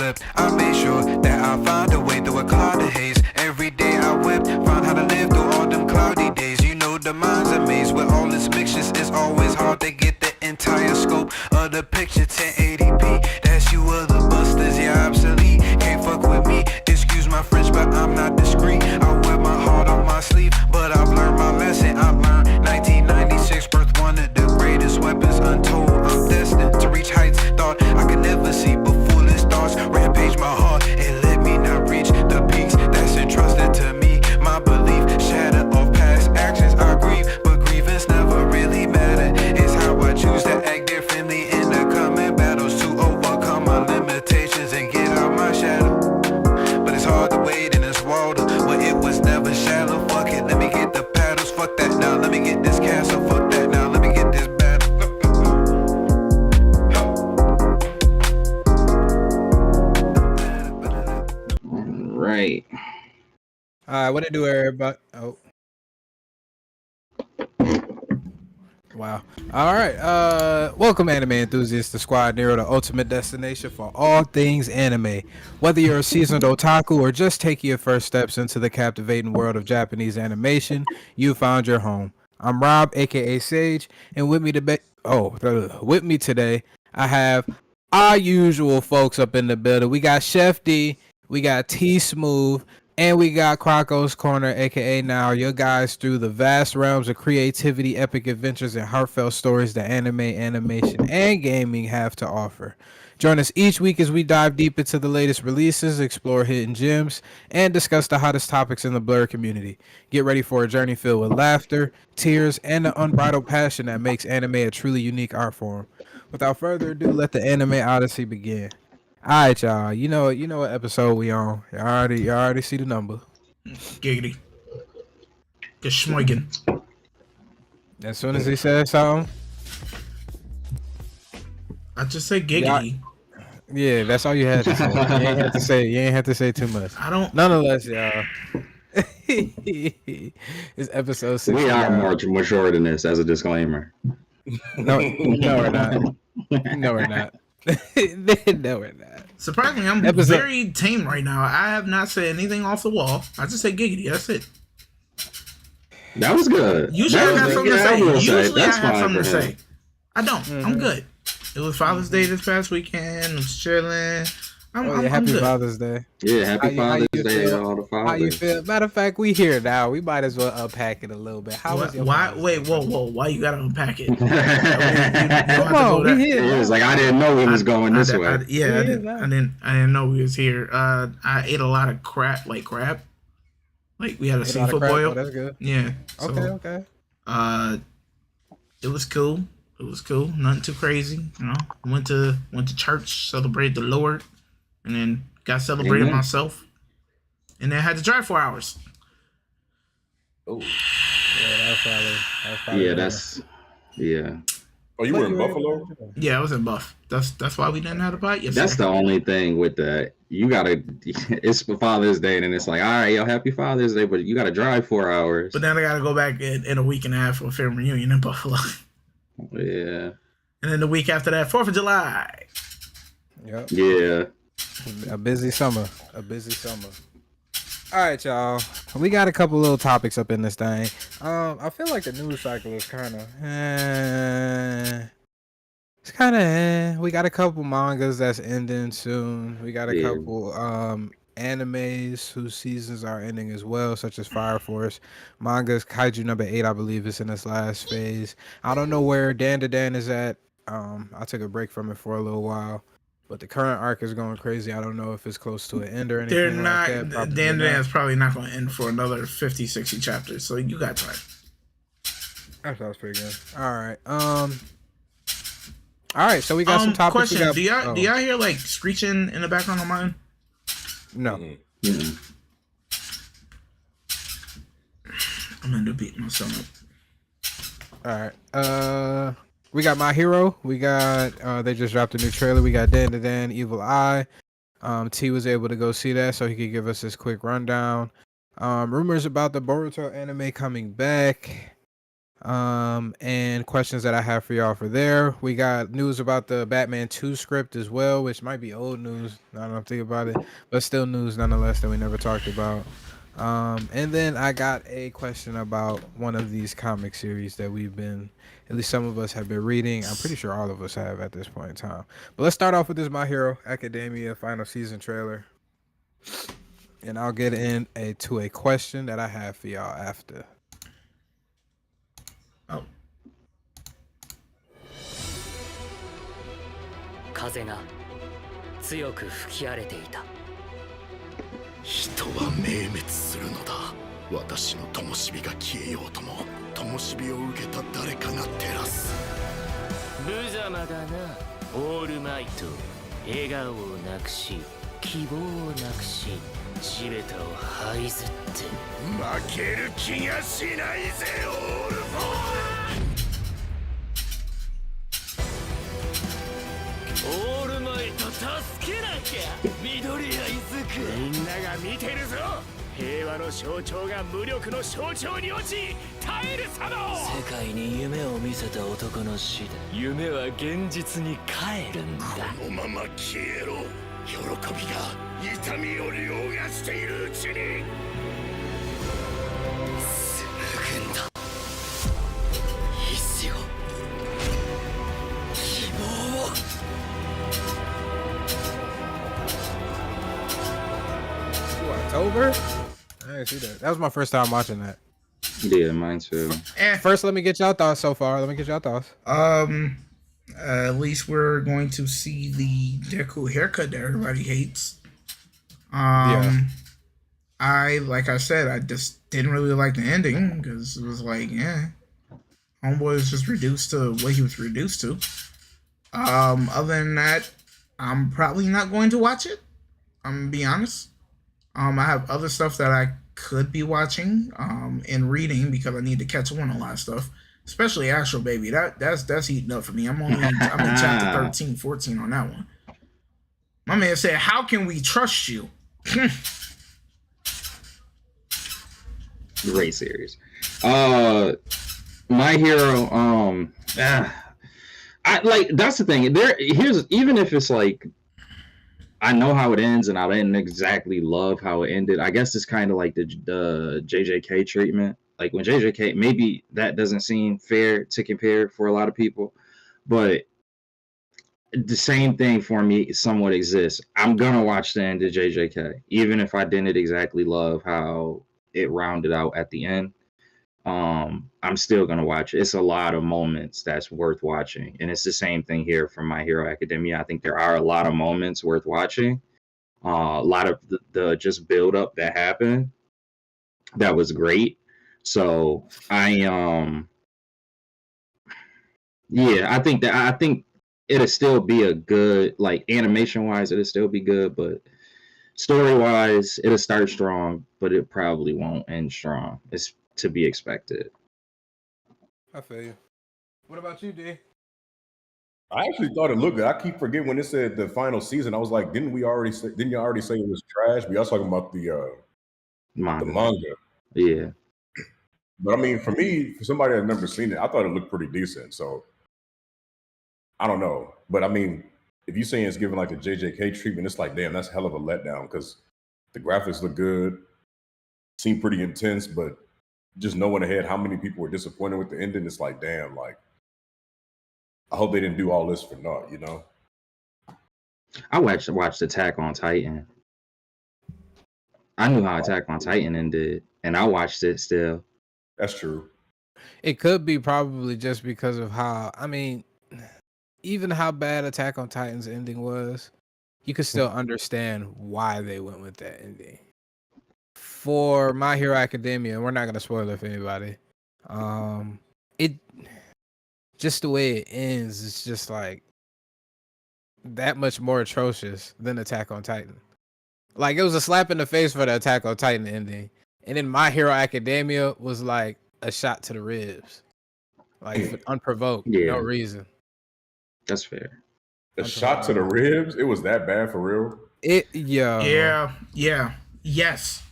slipped. I made sure that I found a way through a cloud of haze. Every day I wept, found how to live through all them cloudy days. You know the mind's a maze with all its mixtures. It's always hard to get the entire scope of the picture. 1080p, that's you other busters, yeah, obsolete. Can't fuck with me, excuse my French, but I'm not discreet. I wear my heart on my sleeve, but I've learned my lesson. I learned 1996 birth, one of the greatest weapons untold. I'm destined to reach heights thought I could never see, but foolish thoughts rampage my heart and let me not reach the peaks that's entrusted to me. My belief shatter off past actions. I grieve, but grievance never really matter. It's how I choose to act differently in the coming battles to overcome my limitations and get out my shadow. But it's hard to wade in this water where it was never shallow. Fuck it, let me get the paddles. Fuck that now, let me get this castle. Fuck that now, let me get this battle. Right. What it do, everybody? Oh. Wow. All right. Welcome, anime enthusiasts, to Squad Nero, the ultimate destination for all things anime. Whether you're a seasoned otaku or just taking your first steps into the captivating world of Japanese animation, you found your home. I'm Rob, aka Sage, and with me today, I have our usual folks up in the building. We got Chef D, we got T Smooth, and we got Croco's Corner, aka Now, your guys through the vast realms of creativity, epic adventures, and heartfelt stories that anime, animation, and gaming have to offer. Join us each week as we dive deep into the latest releases, explore hidden gems, and discuss the hottest topics in the Blur community. Get ready for a journey filled with laughter, tears, and the unbridled passion that makes anime a truly unique art form. Without further ado, let the anime odyssey begin. All right, y'all. You know what episode we on. You already see the number. Giggity. Geschmoigen. As soon as he said something, I just say giggity. yeah, that's all you had to say. You ain't have to say. You ain't have to say too much. I don't. Nonetheless, y'all. It's episode 6. We are more mature than this, as a disclaimer. No, we're not. No, we're not. No, we're not. Surprisingly, I'm very tame right now. I have not said anything off the wall. I just say giggity. That's it. That was good. Usually I have something to say. Usually I have something to him. say. I don't. I'm good. It was Father's Day this past weekend. I'm chilling. I'm happy good. Father's Day. Yeah, happy Father's Day to all the fathers. How you feel? Matter of fact, we here now. We might as well unpack it a little bit. Why? Wait, whoa! Why you gotta unpack it? Come on, we here. It was like I didn't know it was going this way. I didn't know we was here. I ate a lot of crap, like crab. Like we had a seafood boil. Oh, that's good. Yeah. Okay. It was cool. Nothing too crazy. You know, went to church, celebrated the Lord, and then got celebrated myself, and then I had to drive 4 hours. Oh, yeah, that's probably. Yeah. Oh, you were in Buffalo? Yeah, I was in Buff. That's why we didn't have a bite yesterday. That's the only thing with the you gotta. It's for Father's Day, and it's like, all right, yo, happy Father's Day, but you gotta drive 4 hours. But then I gotta go back in a week and a half for a family reunion in Buffalo. Yeah. And then the week after that, 4th of July. Yep. Yeah. A busy summer. All right, y'all. We got a couple little topics up in this thing. I feel like the news cycle is kind of. It's kind of. We got a couple mangas that's ending soon. We got a couple animes whose seasons are ending as well, such as Fire Force. Manga's Kaiju number 8, I believe, is in its last phase. I don't know where Dan to Dan is at. I took a break from it for a little while. But the current arc is going crazy. I don't know if it's close to an end or anything. They're not. Like that. Dan is probably not going to end for another 50, 60 chapters. So you got time. That sounds pretty good. All right. All right. So we got some topics. Question: Do y'all hear like screeching in the background of mine? No. Mm-hmm. I'm gonna beat myself up. All right. We got My Hero. We got they just dropped a new trailer. We got Dan to Dan, Evil Eye. T was able to go see that, so he could give us this quick rundown. Rumors about the Boruto anime coming back. And questions that I have for y'all for there. We got news about the Batman 2 script as well, which might be old news now that I'm thinking about it, but still news nonetheless that we never talked about. And then I got a question about one of these comic series that we've been, at least some of us have been reading. I'm pretty sure all of us have at this point in time. But let's start off with this My Hero Academia final season trailer. And I'll get to a question that I have for y'all after. Oh. 風が強く吹き荒れていた。人は明滅するのだ。私の灯火が消えようとも、灯火を受けた誰かが照らす。無様だな、オールマイト。笑顔をなくし、希望をなくし、地べたを這いずって。負ける気がしないぜ、オールフォー。オールマイト助けなきゃ。緑谷いずく。みんなが見てるぞ。平和の象徴が無力の象徴に落ち、耐えるさの。世界に夢を見せた男の死で、夢は現実に帰るんだ。このまま消えろ。喜びが痛みを凌駕しているうちに。紡ぐんだ。意志を、希望を。October? I didn't see that. That was my first time watching that. Yeah, mine too. First, let me get y'all thoughts so far. Let me get y'all thoughts. At least we're going to see the Deku haircut that everybody hates. Yeah. Like I said, I just didn't really like the ending because it was like, Homeboy was just reduced to what he was reduced to. Other than that, I'm probably not going to watch it. I'm gonna be honest. I have other stuff that I could be watching, and reading because I need to catch up on a lot of stuff. Especially Astro Baby. That's heating up for me. I'm in chapter 13, 14 on that one. My man said, "How can we trust you?" Great series. My Hero. I like that's the thing. Here's even if it's like I know how it ends and I didn't exactly love how it ended. I guess it's kind of like the JJK treatment. Like when JJK, maybe that doesn't seem fair to compare for a lot of people, but the same thing for me somewhat exists. I'm gonna watch the end of JJK, even if I didn't exactly love how it rounded out at the end. I'm still gonna watch it. It's a lot of moments that's worth watching, and it's the same thing here from My Hero Academia. I think there are a lot of moments worth watching. A lot of the just build up that happened that was great. So I think it'll still be a good, like animation wise, it'll still be good, but story wise, it'll start strong, but it probably won't end strong. It's to be expected. I feel you. What about you, D? I actually thought it looked good. I keep forgetting when it said the final season. I was like, didn't you already say it was trash? We are talking about the manga. Yeah. But I mean, for me, for somebody that's never seen it, I thought it looked pretty decent. So I don't know. But I mean, if you're saying it's given like the JJK treatment, it's like, damn, that's hell of a letdown because the graphics look good, seem pretty intense, but just knowing ahead how many people were disappointed with the ending, it's like, damn, like, I hope they didn't do all this for naught, you know? I watched Attack on Titan. I knew how Attack on Titan ended, and I watched it still. That's true. It could be probably just because of how, I mean, even how bad Attack on Titan's ending was, you could still understand why they went with that ending. For My Hero Academia, we're not going to spoil it for anybody. It just the way it ends is just like that much more atrocious than Attack on Titan. Like it was a slap in the face for the Attack on Titan ending, and then My Hero Academia was like a shot to the ribs, like unprovoked, no reason. That's fair. A shot to the ribs? It was that bad for real? Yes. Yes.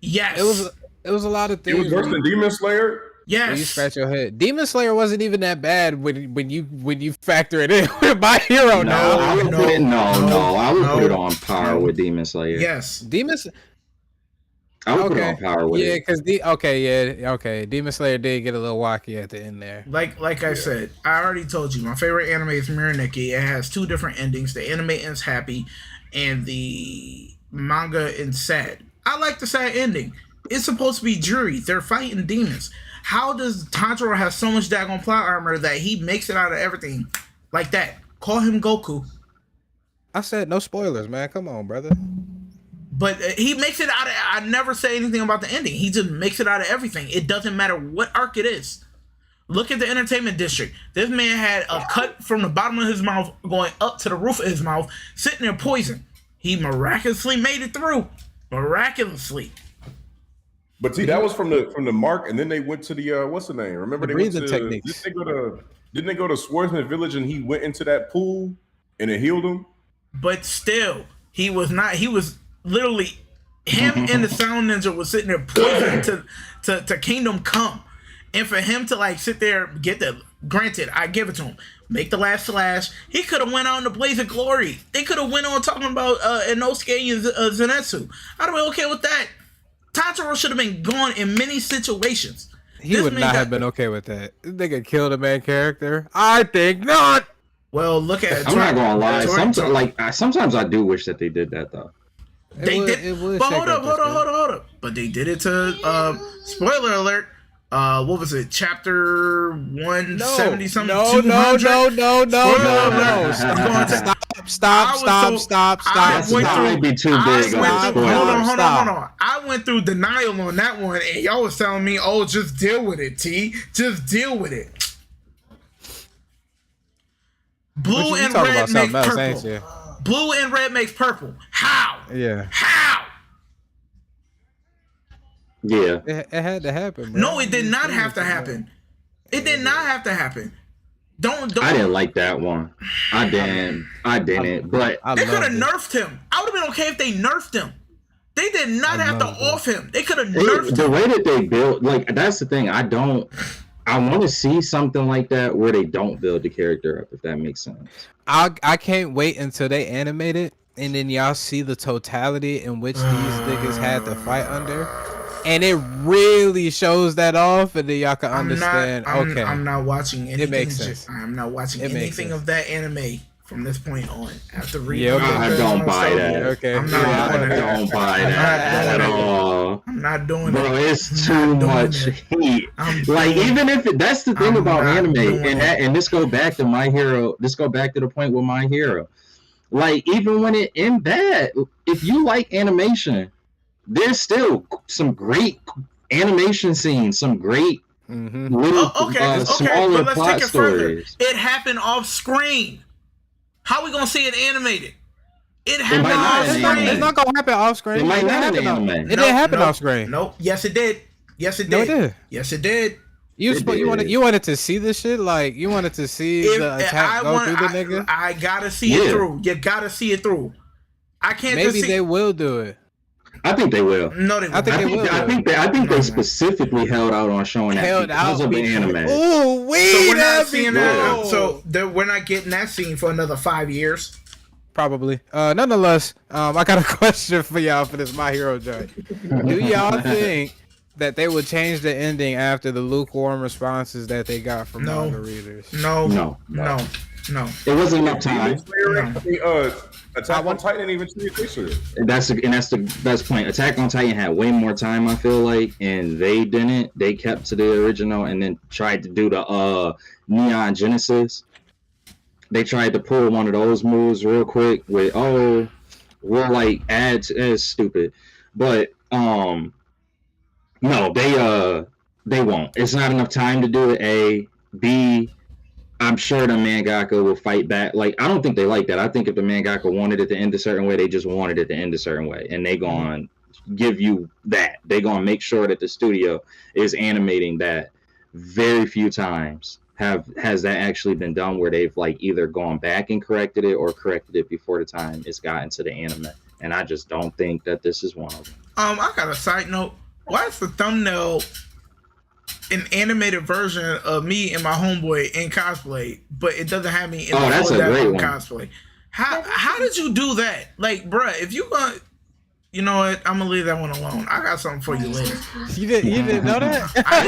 It was a lot of things. It was worse than Demon Slayer? You scratch your head. Demon Slayer wasn't even that bad when you factor it in with My Hero. I would put it on par with Demon Slayer. Yes, I would put it on par with it. Because Demon Slayer did get a little wacky at the end there. Like I said, I already told you my favorite anime is Miraniki. It has 2 different endings. The anime ends happy, and the manga ends sad. I like the sad ending. It's supposed to be jury. They're fighting demons. How does Tanjiro have so much daggone plot armor that he makes it out of everything like that? Call him Goku. I said no spoilers, man. Come on, brother. But he makes it out of... I never say anything about the ending. He just makes it out of everything. It doesn't matter what arc it is. Look at the entertainment district. This man had a cut from the bottom of his mouth going up to the roof of his mouth, sitting there poisoned. He miraculously made it through. Miraculously. But see, that was from the mark, and then they went to the what's the name? Remember, the they went to techniques. Didn't they go to Swordsman Village and he went into that pool and it healed him? But still, he was not. He was literally him and the Sound Ninja was sitting there poisoned to Kingdom Come, and for him to like sit there get the. Granted, I give it to him. Make the last slash. He could have went on to Blaze of Glory. They could have went on talking about Inosuke and Zenitsu. I'd have been okay with that. Tanjiro should have been gone in many situations. He would not have been okay with that. This nigga killed a main character. I think not. Well, look at it. I'm not gonna lie. Sometimes I do wish that they did that though. They did. But hold up. But they did it to spoiler alert. What was it? Chapter 170 something? No. Stop. That might be too big. Hold on. I went through denial on that one, and y'all was telling me, "Oh, just deal with it, T. Just deal with it." Blue and red makes purple. Blue and red makes purple. How? Yeah. How? Yeah. It had to happen, bro. No, it did not have to happen. It did not have to happen. Don't. I didn't like that one. I didn't. But they could have nerfed him. I would have been okay if they nerfed him. They did not have to off him. They could have nerfed him. The way that they built, like, that's the thing. I want to see something like that where they don't build the character up, if that makes sense. I can't wait until they animate it, and then y'all see the totality in which these niggas had to fight under. And it really shows that off, and then y'all can understand. I'm not watching anything. It makes sense. I'm not watching anything of that anime from this point on. After reading, I don't buy that. Okay, I'm not I don't buy that at all. I'm not doing it. Bro, it's too much heat. Like, even if that's the thing about anime, and this go back to My Hero. This go back to the point with My Hero. Like, even when it in bad, if you like animation, there's still some great animation scenes, some great little smaller but let's plot take it stories. Further. It happened off screen. How are we gonna see it animated? It happened off screen. It's not gonna happen off screen. It might not happen anime. It didn't happen off screen. Nope. Yes, it did. Yes, it did. No, it did. Yes, it did. You wanted to see this shit? Like, you wanted to see the attack go through the nigga? I gotta see it through. You gotta see it through. I can't. Maybe they will do it. I think they will. No, they will. I think they specifically held out on showing that because of the anime. Ooh, so we're not seeing that. So we're not getting that scene for another 5 years. Probably. Nonetheless, I got a question for y'all for this My Hero joint. Do y'all think that they would change the ending after the lukewarm responses that they got from manga readers? No. It wasn't enough time. Attack on Titan didn't even see it this year. That's the best point. Attack on Titan had way more time, I feel like, and they didn't. They kept to the original and then tried to do the Neon Genesis. They tried to pull one of those moves real quick with we'll like ads as stupid. But no, they won't. It's not enough time to do it. A, B, I'm sure the mangaka will fight back. Like, I don't think they like that. I think if the mangaka wanted it to end a certain way, they just wanted it to end a certain way. And they gonna give you that. They gonna make sure that the studio is animating that. Very few times has that actually been done where they've like either gone back and corrected it or corrected it before the time it's gotten to the anime. And I just don't think that this is one of them. I got a side note. Why is the thumbnail an animated version of me and my homeboy in cosplay, but it doesn't have me in the that's full a great one. cosplay. How did you do that? Like, bruh, if you gonna, you know what? I'm gonna leave that one alone. I got something for you later. You didn't know that? I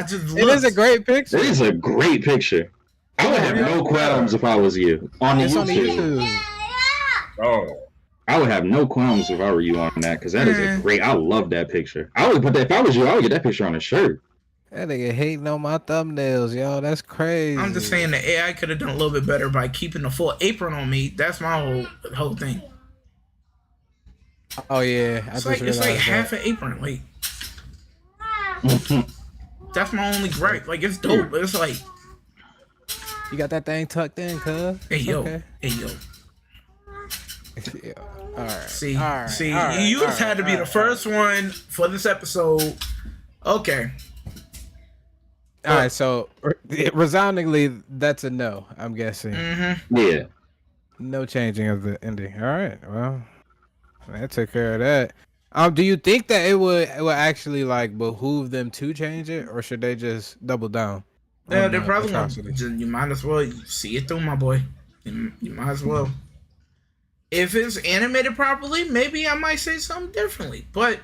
just it is a great picture. It is a great picture. I would have no qualms if I was you on the It's on YouTube. YouTube. Oh, I would have no qualms if I were you on that because that is a great. I love that picture. I would put that if I was you. I would get that picture on a shirt. That nigga hating on my thumbnails, yo. That's crazy. I'm just saying the AI could have done a little bit better by keeping the full apron on me. That's my whole thing. Oh yeah, It's like half an apron. Like that's my only gripe. Like it's dope, but it's like you got that thing tucked in, cuz. hey yo. Yeah. All right. See, you just had to be the first one for this episode. Okay. All right, so resoundingly, that's a no. I'm guessing. Mm-hmm. Yeah. No changing of the ending. All right. Well, that took care of that. Do you think that it would actually like behoove them to change it, or should they just double down? Yeah, they're probably gonna. You might as well see it through, my boy. You might as well. If it's animated properly, maybe I might say something differently. But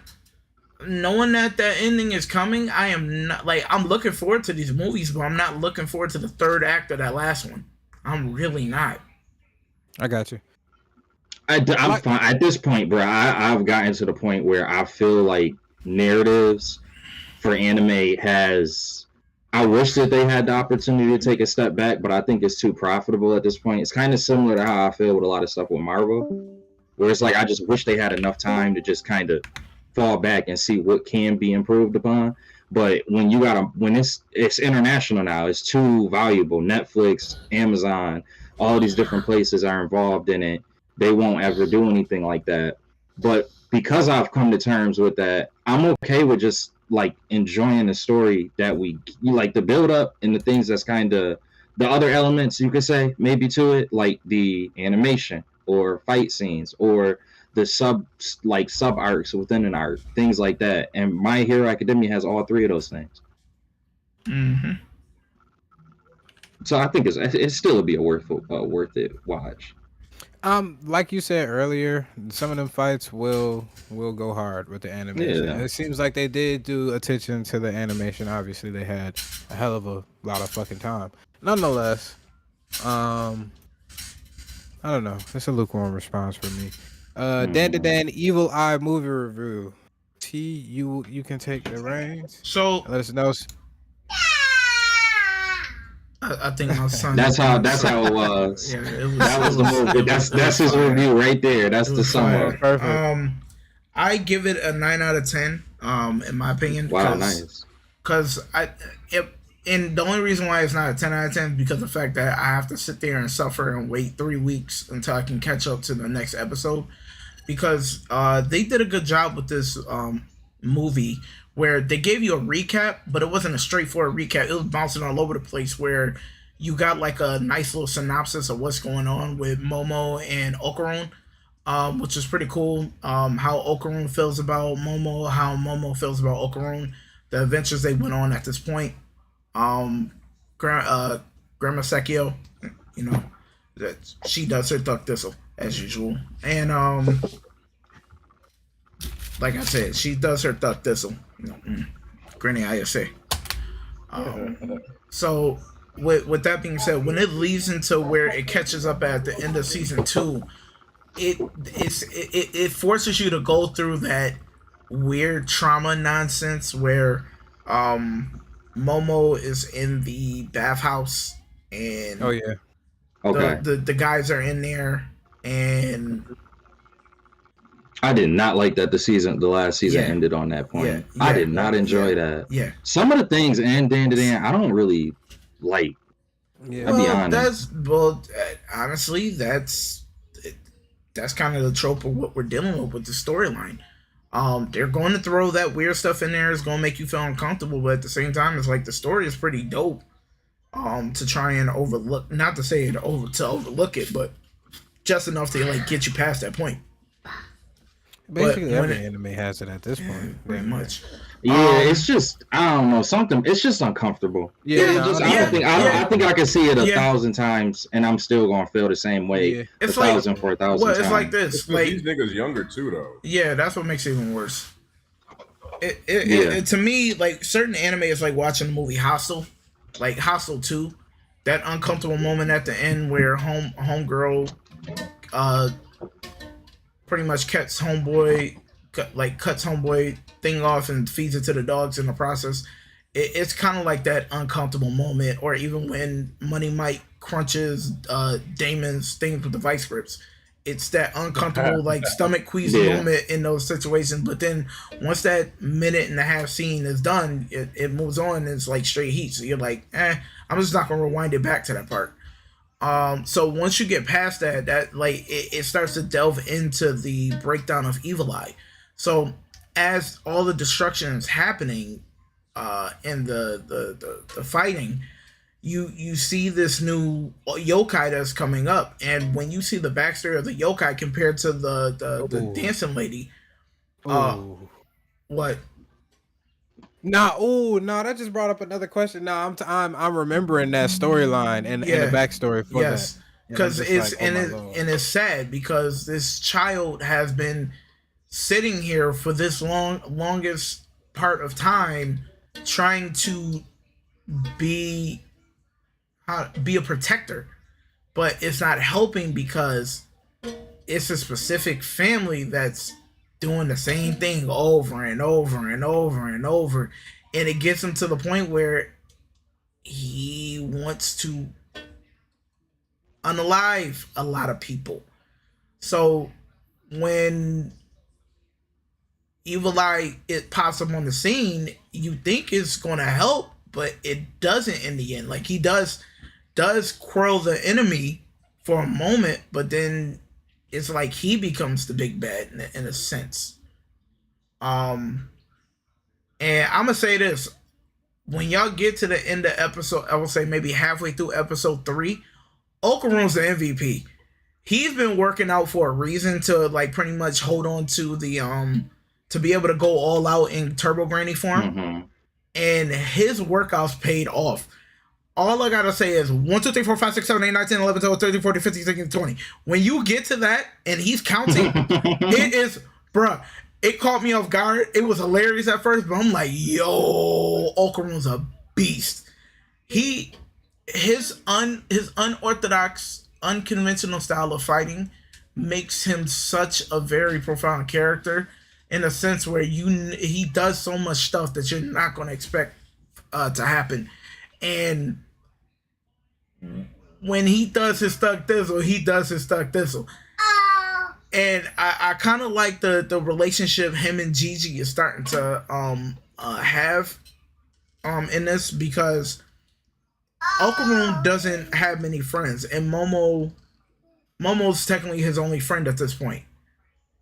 knowing that ending is coming, I am not like I'm looking forward to these movies, but I'm not looking forward to the third act of that last one. I'm really not. I got you. I'm fine at this point, bro. I've gotten to the point where I feel like narratives for anime has. I wish that they had the opportunity to take a step back, but I think it's too profitable at this point. It's kind of similar to how I feel with a lot of stuff with Marvel, where it's like I just wish they had enough time to just kind of fall back and see what can be improved upon. But when you when it's international now, it's too valuable. Netflix, Amazon, all these different places are involved in it. They won't ever do anything like that. But because I've come to terms with that, I'm okay with just like enjoying the story that we like, the build up and the things that's kind of the other elements you could say maybe to it, like the animation or fight scenes or the sub arcs within an arc, things like that. And My Hero Academia has all three of those things. Mm-hmm. So I think it's still be a worth it watch. Like you said earlier, some of them fights will go hard with the animation. Yeah. It seems like they did do attention to the animation. Obviously, they had a hell of a lot of fucking time. Nonetheless, I don't know. It's a lukewarm response for me. Dan Evil Eye movie review. T, you can take the reins. So Let us know. I think my son. That's how it was. Yeah, That was the movie. That's his review right there. That's the sum up. Perfect. I give it a 9 out of 10. In my opinion. Wow, nice. Because and the only reason why it's not a 10 out of 10 is because of the fact that I have to sit there and suffer and wait 3 weeks until I can catch up to the next episode. Because they did a good job with this movie where they gave you a recap, but it wasn't a straightforward recap. It was bouncing all over the place where you got like a nice little synopsis of what's going on with Momo and Okarun, which is pretty cool. How Okarun feels about Momo, how Momo feels about Okarun, the adventures they went on at this point. Grandma Sekio, you know, that she does her duck thistle as usual. And like I said, she does her duck thistle. Granny ISA. So with that being said, when it leads into where it catches up at the end of season 2, it forces you to go through that weird trauma nonsense where Momo is in the bathhouse and Oh yeah. Okay. the guys are in there, and I did not like that the last season ended on that point. Yeah. I did not enjoy that. Yeah. Some of the things and Dan, I don't really like. Yeah. I'll be honest. Honestly, that's kind of the trope of what we're dealing with the storyline. They're going to throw that weird stuff in there. It's going to make you feel uncomfortable, but at the same time, it's like the story is pretty dope. To try and overlook, not to say to overlook it, but just enough to like get you past that point. Basically, when every anime has it at this point. pretty much. Yeah, it's just I don't know something. It's just uncomfortable. Yeah, It just, I think I can see it 1,000 times and I'm still gonna feel the same way. Yeah. It's 1,000 like for 1,000 times. It's like this. It's Like these niggas younger too, though. yeah, that's what makes it even worse. It to me, like certain anime is like watching the movie Hostel, like Hostel 2. That uncomfortable moment at the end where homegirl pretty much cuts homeboy thing off and feeds it to the dogs in the process. It's kind of like that uncomfortable moment, or even when Money Mike crunches Damon's things with the vice grips. It's that uncomfortable, like stomach queasy moment in those situations. But then once that minute and a half scene is done, it moves on. And it's like straight heat. So you're like, I'm just not gonna rewind it back to that part. So once you get past that like it starts to delve into the breakdown of Evil Eye. So as all the destruction is happening, in the fighting, you see this new yokai that's coming up, and when you see the backstory of the yokai compared to the dancing lady, what? That just brought up another question. I'm remembering that storyline and the backstory for that. Because it's sad because this child has been sitting here for this longest part of time trying to be a protector, but it's not helping because it's a specific family that's doing the same thing over and over and over and over, and it gets him to the point where he wants to unalive a lot of people. So when Evil Eye it pops up on the scene, you think it's gonna help, but it doesn't in the end. Like he does quell the enemy for a moment, but then it's like he becomes the big bad in a sense. And I'm gonna say this: when y'all get to the end of episode, I will say maybe halfway through episode 3, Okaru's the MVP. He's been working out for a reason to like pretty much hold on to the to be able to go all out in Turbo Granny form, and his workouts paid off. All I gotta say is 1, 2, 3, 4, 5, 6, 7, 8, 9, 10, 11, 12, 13, 14, 15, 16, 20. When you get to that and he's counting, it is, bruh, it caught me off guard. It was hilarious at first, but I'm like, yo, Okaru's a beast. His unorthodox, unconventional style of fighting makes him such a very profound character, in a sense where he does so much stuff that you're not going to expect to happen. And when he does his stuck thistle, he does his stuck thistle. And I kind of like the relationship him and Gigi is starting to have in this, because Okaru doesn't have many friends, and Momo's technically his only friend at this point.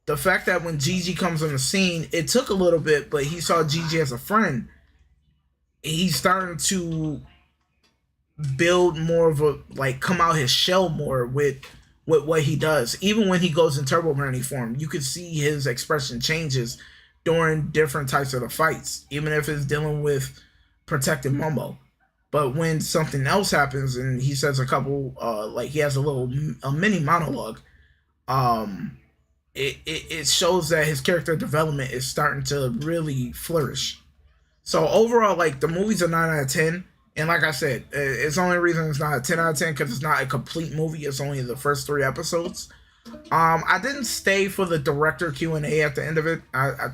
The fact that when Gigi comes on the scene, it took a little bit, but he saw Gigi as a friend. He's starting to build more of a, like, come out his shell more with what he does. Even when he goes in Turbo Granny form, you could see his expression changes during different types of the fights, even if it's dealing with protecting Momo. But when something else happens and he says a couple, like he has a mini monologue, it shows that his character development is starting to really flourish. So overall, like, the movie's a 9 out of 10. And like I said, it's the only reason it's not a 10 out of 10 because it's not a complete movie. It's only the first 3 episodes. I didn't stay for the director Q&A at the end of it. I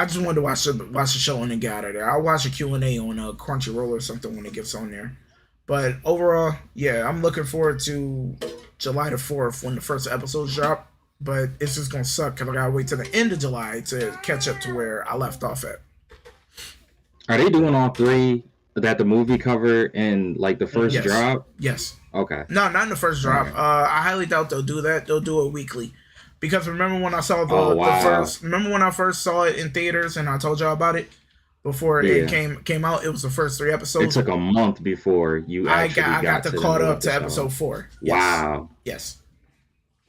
just wanted to watch the show and then get out of there. I'll watch a Q&A on Crunchyroll or something when it gets on there. But overall, yeah, I'm looking forward to July the 4th when the first episodes drop. But it's just going to suck because I got to wait till the end of July to catch up to where I left off at. Are they doing all 3 that the movie covered in like the first drop? Yes. Okay. No, not in the first drop. Okay. I highly doubt they'll do that. They'll do it weekly. Because remember when I saw the first? Remember when I first saw it in theaters and I told y'all about it before it came out? It was the first 3 episodes. It took a month before you actually I got caught up to episode 4. Yes. Wow. Yes.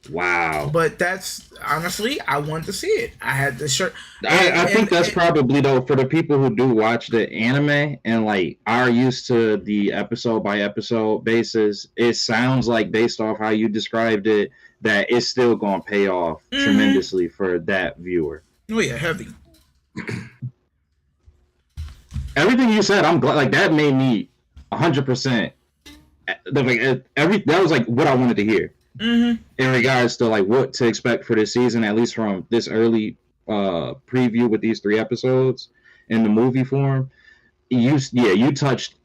Wow. But that's honestly, I wanted to see it. I had the shirt. I think that's probably though for the people who do watch the anime and like are used to the episode by episode basis. It sounds like based off how you described it that it's still gonna pay off tremendously for that viewer. Oh yeah, heavy. Everything you said, I'm glad. Like that made me 100%. Like that was like what I wanted to hear. In regards to like what to expect for this season, at least from this early preview with these 3 episodes in the movie form, you touched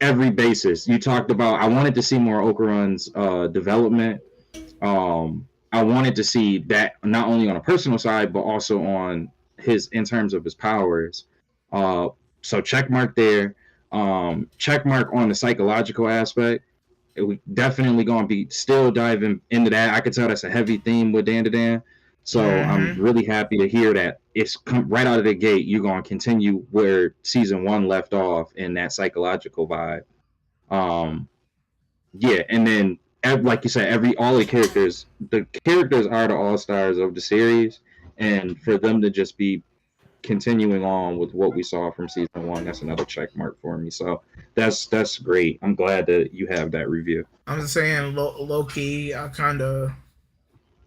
every basis. You talked about I wanted to see more Okarun's development. I wanted to see that not only on a personal side but also on his in terms of his powers. So check mark there. Check mark on the psychological aspect. We definitely gonna be still diving into that. I could tell that's a heavy theme with Dan. So I'm really happy to hear that it's come right out of the gate. You're gonna continue where season 1 left off in that psychological vibe. Yeah, and then like you said, all the characters are the all-stars of the series, and for them to just be continuing on with what we saw from season 1, that's another check mark for me. So that's great. I'm glad that you have that review. I'm just saying, low key. I kind of,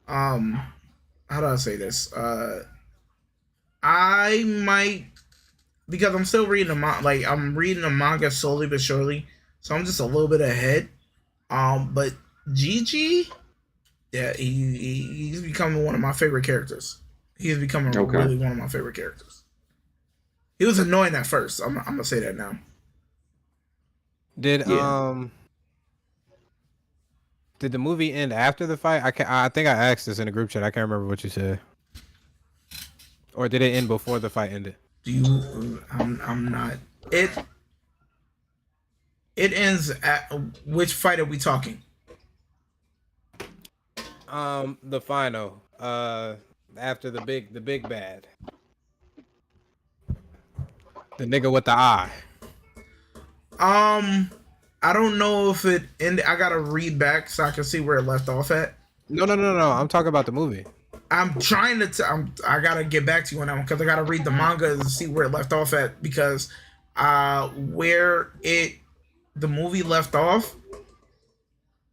how do I say this? I might, because I'm still reading I'm reading the manga slowly but surely, so I'm just a little bit ahead. But Gigi, yeah, he's becoming one of my favorite characters. He's becoming really one of my favorite characters. He was annoying at first. I'm gonna say that now. Did the movie end after the fight? I think I asked this in the group chat. I can't remember what you said. Or did it end before the fight ended? I'm not. It ends at which fight are we talking? The final. After the big bad. The nigga with the eye. I don't know if it ended. I gotta read back so I can see where it left off at. No. I'm talking about the movie. I'm trying to. I gotta get back to you on that one because I gotta read the manga to see where it left off at because where the movie left off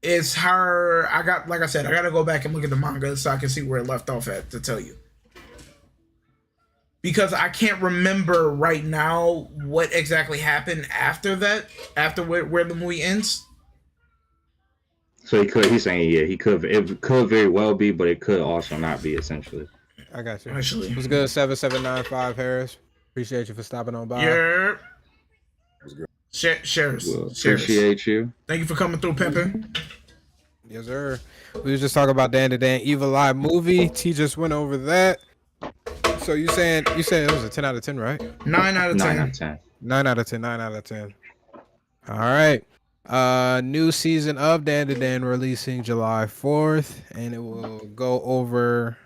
is her. Like I said, I gotta go back and look at the manga so I can see where it left off at to tell you. Because I can't remember right now what exactly happened after that, after where the movie ends. So he's saying, it could very well be, but it could also not be, essentially. I got you. Actually. What's good, 7795 Harris? Appreciate you for stopping on by. Yeah. Shares. Well, appreciate you. Thank you for coming through, Pimpin'. Yes, sir. We was just talking about Dan Evil Eye movie. T just went over that. So you said it was a 10 out of 10, right? 9 out of 10. 9 out of 10. 9 out of 10. 9 out of 10. All right. New season of Dan releasing July 4th, and it will go over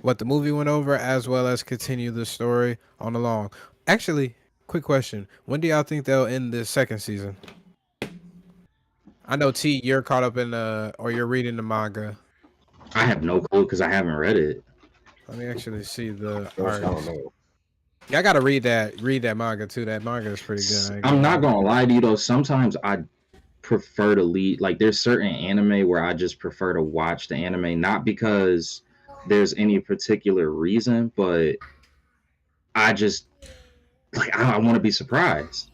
what the movie went over as well as continue the story on along. Actually, quick question. When do y'all think they'll end this second season? I know T, you're caught up in or you're reading the manga. I have no clue because I haven't read it. Let me actually see the I don't art. know. Yeah, I gotta read that manga too. That manga is pretty good. I'm not gonna lie to you though. Sometimes I prefer to lead. Like there's certain anime where I just prefer to watch the anime, not because there's any particular reason, but I just like I want to be surprised.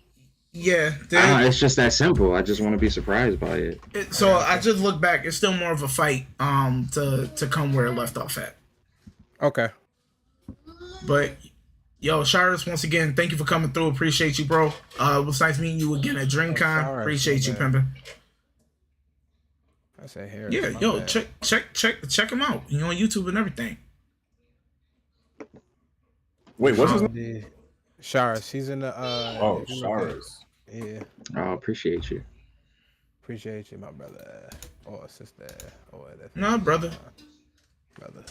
Yeah, it's just that simple. I just want to be surprised by it. So I just look back. It's still more of a fight to come where it left off at. Okay. But yo, Shirus, once again, thank you for coming through. Appreciate you, bro. It was nice meeting you again at DreamCon. Appreciate you, Pimpin'. I say here. Yeah, yo, bad. check him out. You know, on YouTube and everything. Wait, what's his name? Shirus. He's in the Shirus. Yeah. I appreciate you. Appreciate you, my brother. Or sister. Or no, brother. Brother.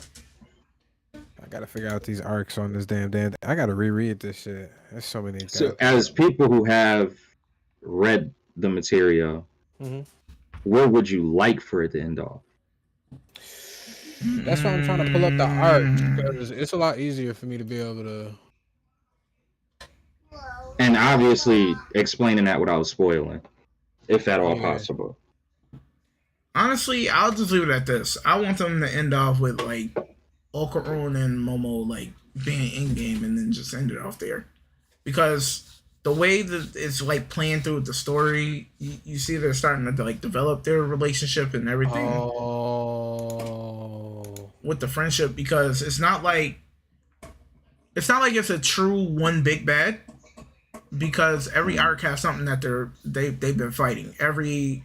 I gotta figure out these arcs on this damn. I gotta reread this shit. There's so many. So, as people who have read the material, where would you like for it to end off? That's why I'm trying to pull up the art because it's a lot easier for me to be able to. And obviously explaining that without spoiling, if at all Yeah. possible. Honestly, I'll just leave it at this. I want them to end off with like Okaron and Momo like being in game, and then just end it off there, because the way that it's like playing through the story, you see they're starting to like develop their relationship and everything. With the friendship, because it's not like it's a true one big bad, because every arc has something that they've been fighting. Every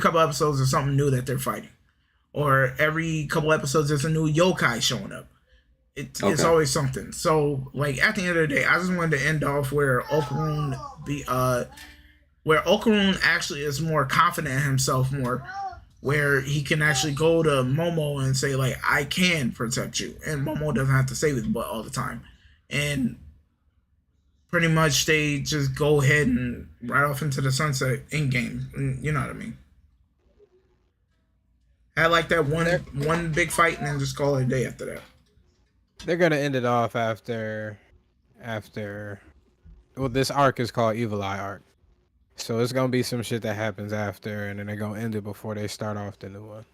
couple episodes there's something new that they're fighting, or every couple episodes there's a new yokai showing up. It's always something. So like at the end of the day, I just wanted to end off where Okaron actually is more confident in himself more, where he can actually go to Momo and say like, I can protect you, and Momo doesn't have to say his butt all the time, and pretty much they just go ahead and ride off into the sunset in game. You know what I mean? Had like that one big fight and then just call it a day after that. They're gonna end it off after. Well, this arc is called Evil Eye arc, so it's gonna be some shit that happens after, and then they're gonna end it before they start off the new one,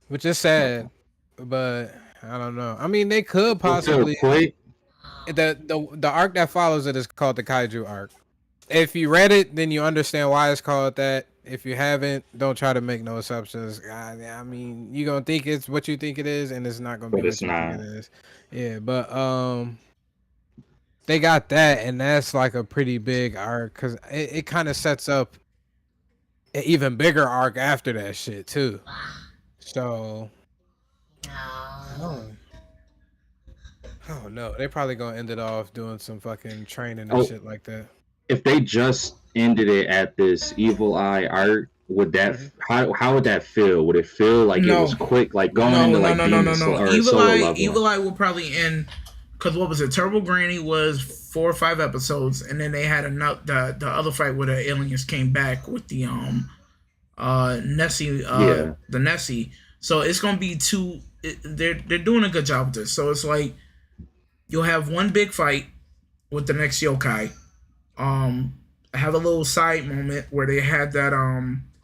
which is sad. But I don't know. I mean, they could possibly. The arc that follows it is called the Kaiju arc. If you read it, then you understand why it's called that. If you haven't, don't try to make no assumptions. I mean, you're gonna think it's what you think it is, and it's not gonna be what you think it is. Yeah, but they got that, and that's like a pretty big arc because it kind of sets up an even bigger arc after that shit too. So, oh no, they probably gonna end it off doing some fucking training and shit like that. If they just ended it at this Evil Eye arc, would that how would that feel? Would it feel like it was quick, like going into like Evil Eye will probably end, because what was it? Turbo Granny was 4 or 5 episodes, and then they had another the other fight where the aliens came back with the Nessie the Nessie. So it's gonna be two. They're doing a good job with this. So it's like you'll have one big fight with the next yokai. Have a little side moment where they had that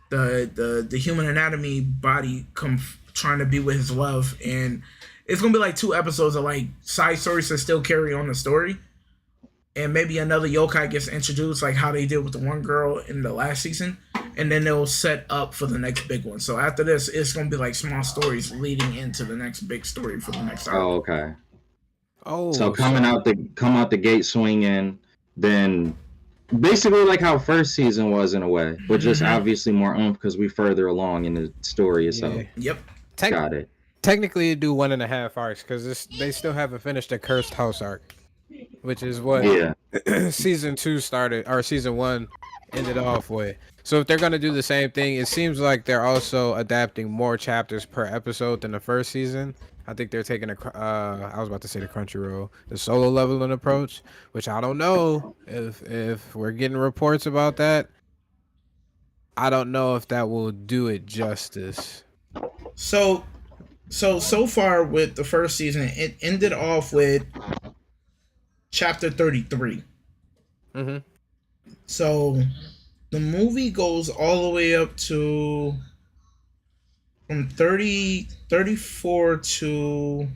the human anatomy body come trying to be with his love, and it's gonna be like 2 episodes of like side stories that still carry on the story, and maybe another yokai gets introduced like how they did with the one girl in the last season, and then they'll set up for the next big one. So after this, it's gonna be like small stories leading into the next big story for the next arc. Oh, okay. So come out the gate swinging, then basically like how first season was in a way, but just obviously more because we further along in the story itself. Yep. Got it. Technically, you do 1.5 arcs because they still haven't finished the Cursed House arc, which is what season 2 started, or season 1 ended off with. So if they're gonna do the same thing, it seems like they're also adapting more chapters per episode than the first season. I think they're taking I was about to say the Crunchyroll, the solo leveling approach, which I don't know if we're getting reports about that. I don't know if that will do it justice. So far with the first season, it ended off with chapter 33. So the movie goes all the way up to from 34 to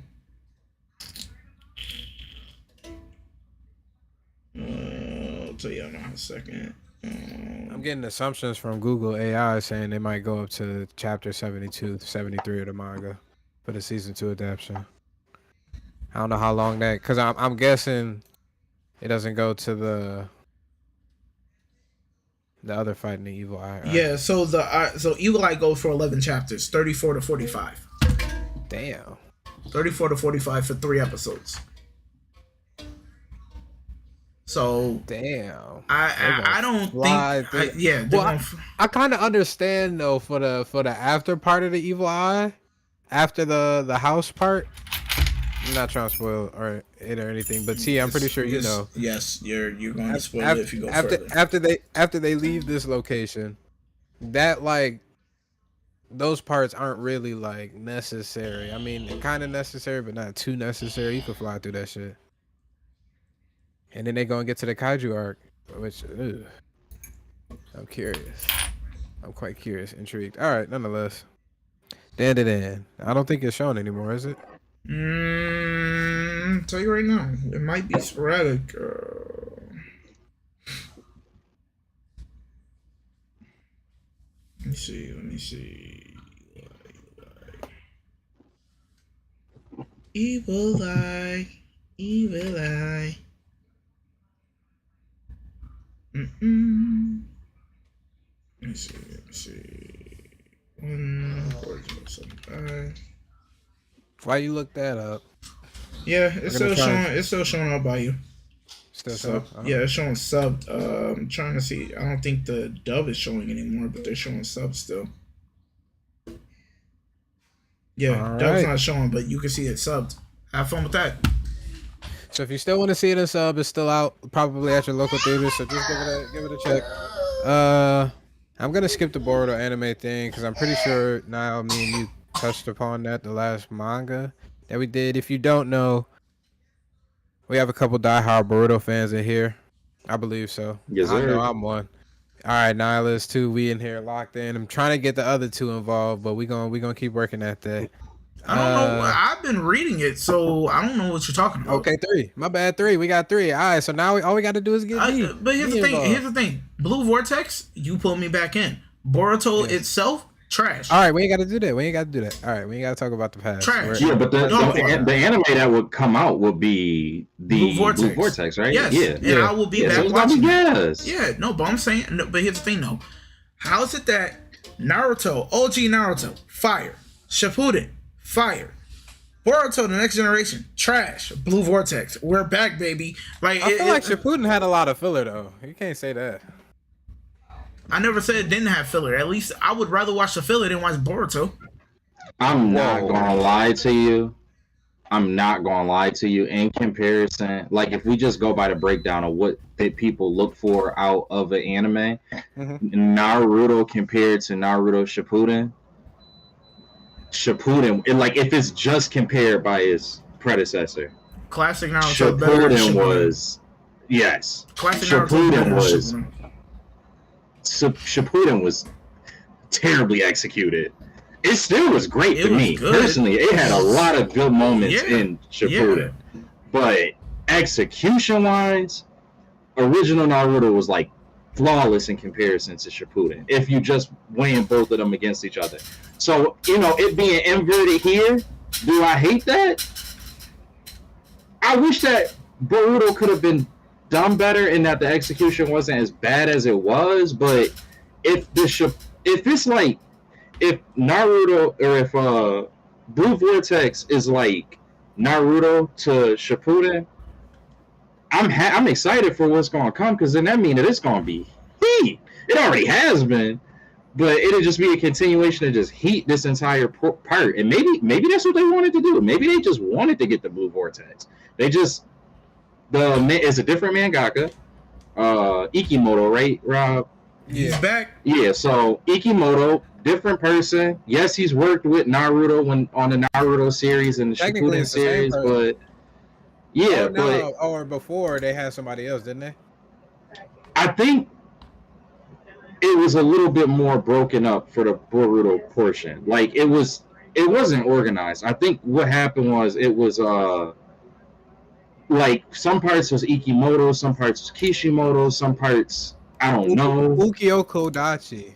I'll tell you in a second. I'm getting assumptions from Google AI saying they might go up to chapter 72, 73 of the manga for the season 2 adaptation. I don't know how long that, because I'm guessing it doesn't go to the other fight in the Evil Eye. Right? Yeah, so so Evil Eye goes for 11 chapters, 34 to 45. Damn. 34 to 45 for 3 episodes. So damn, I don't think I kind of understand though for the after part of the Evil Eye, after the house part. I'm not trying to spoil or anything, but T, I'm pretty sure you know. Yes, you're going to spoil it if you go further. After they leave this location, that like those parts aren't really like necessary. I mean, kind of necessary, but not too necessary. You can fly through that shit. And then they gonna get to the kaiju arc, which I'm curious. I'm quite curious, intrigued. All right, nonetheless. Dan. I don't think it's shown anymore, is it? Tell you right now, it might be sporadic. Let me see. Evil eye. Let me see. Why you look that up? Yeah, it's still showing up by you. Still so? Yeah, it's showing subbed. I'm trying to see. I don't think the dub is showing anymore, but they're showing subs still. Yeah, dub's not showing, but you can see it subbed. Have fun with that. So if you still want to see it in sub, it's still out probably at your local theater. So just give it a check. I'm gonna skip the Boruto anime thing because I'm pretty sure now me and you touched upon that the last manga that we did. If you don't know, we have a couple diehard Boruto fans in here. I believe so. Yes, I know sir. I'm one. All right, Nihilist too. We in here locked in. I'm trying to get the other two involved, but we gonna keep working at that. I don't know. I've been reading it, so I don't know what you're talking about. Okay, 3. My bad, 3. We got 3. All right, so now all we got to do is get D. But here's the thing. Blue Vortex, you pull me back in. Boruto itself, trash. All right, we ain't got to do that. All right, we ain't got to talk about the past. Trash. Yeah, but the anime that would come out would be the Blue Vortex, right? Yes. Yeah. And I will be back watching. Yeah, no, but I'm saying, but here's the thing, though. How is it that Naruto, OG Naruto, fire, Shippuden, fire, Boruto, the next generation, trash, Blue Vortex, we're back, baby. Like I feel like Shippuden had a lot of filler, though. You can't say that. I never said it didn't have filler. At least I would rather watch the filler than watch Boruto. I'm not gonna lie to you. In comparison, like if we just go by the breakdown of what people look for out of an anime, Naruto compared to Naruto Shippuden, like if it's just compared by its predecessor, classic Naruto Shippuden was classic Shippuden was terribly executed. It still was great to me personally. It had a lot of good moments in Shippuden, but execution wise, original Naruto was like flawless in comparison to Shippuden. If you just weighing both of them against each other, so it being inverted here, do I hate that? I wish that Boruto could have been done better and that the execution wasn't as bad as it was. But if Naruto or if Blue Vortex is like Naruto to Shippuden, I'm excited for what's going to come, because then that means that it's going to be heat. It already has been, but it'll just be a continuation of just heat this entire part. And maybe that's what they wanted to do. Maybe they just wanted to get the Blue Vortex. It's a different mangaka, Ikimoto, right, Rob? He's back. Yeah, so Ikimoto, different person. Yes, he's worked with Naruto on the Naruto series and the Shippuden series, but or before they had somebody else, didn't they? I think it was a little bit more broken up for the Boruto portion. Like it wasn't organized. I think what happened was it was like some parts was Ikimoto, some parts was Kishimoto, some parts I don't know. Ukyo Kodachi.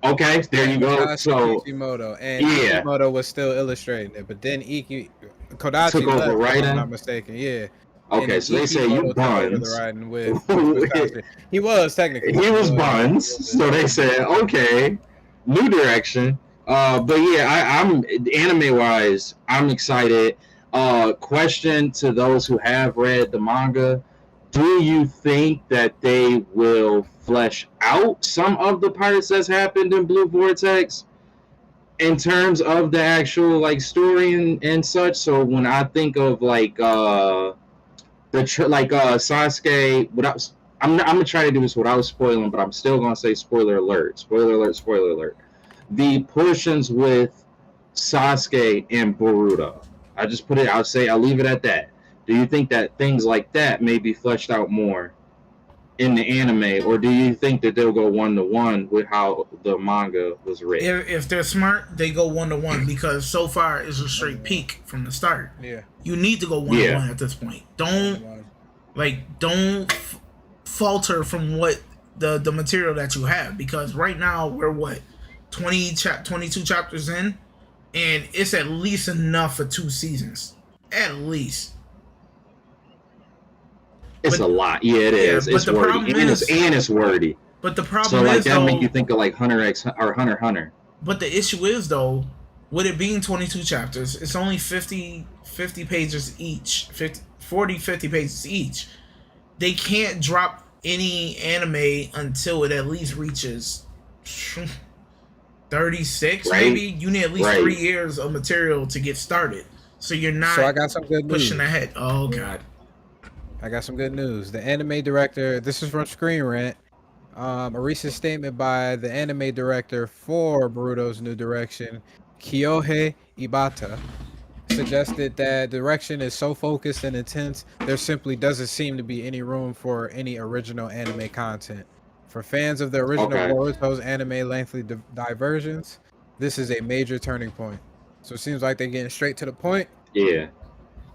Okay, there you go. So Kishimoto and Ikimoto was still illustrating it, but then Kodachi took over left, writing. if I'm not mistaken. Yeah. Okay, so they say you buns. He was technically. He was buns. So they said, okay, new direction. But yeah, I'm anime wise, I'm excited. Question to those who have read the manga: do you think that they will flesh out some of the parts that's happened in Blue Vortex in terms of the actual like story and such? So when I think of like Sasuke, I'm gonna try to do this without spoiling, but I'm still gonna say spoiler alert. the portions with Sasuke and Boruto. I'll leave it at that. Do you think that things like that may be fleshed out more in the anime, or do you think that they'll go 1-to-1 with how the manga was written? If they're smart, they go 1-to-1 because so far it's a straight peak from the start. Yeah. You need to go 1-to-1 at this point. Don't falter from what the material that you have, because right now we're what 22 chapters in, and it's at least enough for 2 seasons, at least. It's a lot. Yeah, it is. It's wordy. And it's wordy. But the problem so like is, that though, make you think of like Hunter X or Hunter x Hunter. But the issue is, though, with it being 22 chapters, it's only 50 pages each, 50 pages each. They can't drop any anime until it at least reaches 36, right? Maybe. You need at least 3 years of material to get started. So you're not So I got some good pushing news. ahead. Oh, God. I got some good news. The anime director, this is from Screen Rant, a recent statement by the anime director for Boruto's new direction, Kyohei Ibata, suggested that direction is so focused and intense, there simply doesn't seem to be any room for any original anime content. For fans of the original Boruto's anime lengthy diversions, this is a major turning point. So it seems like they're getting straight to the point. Yeah.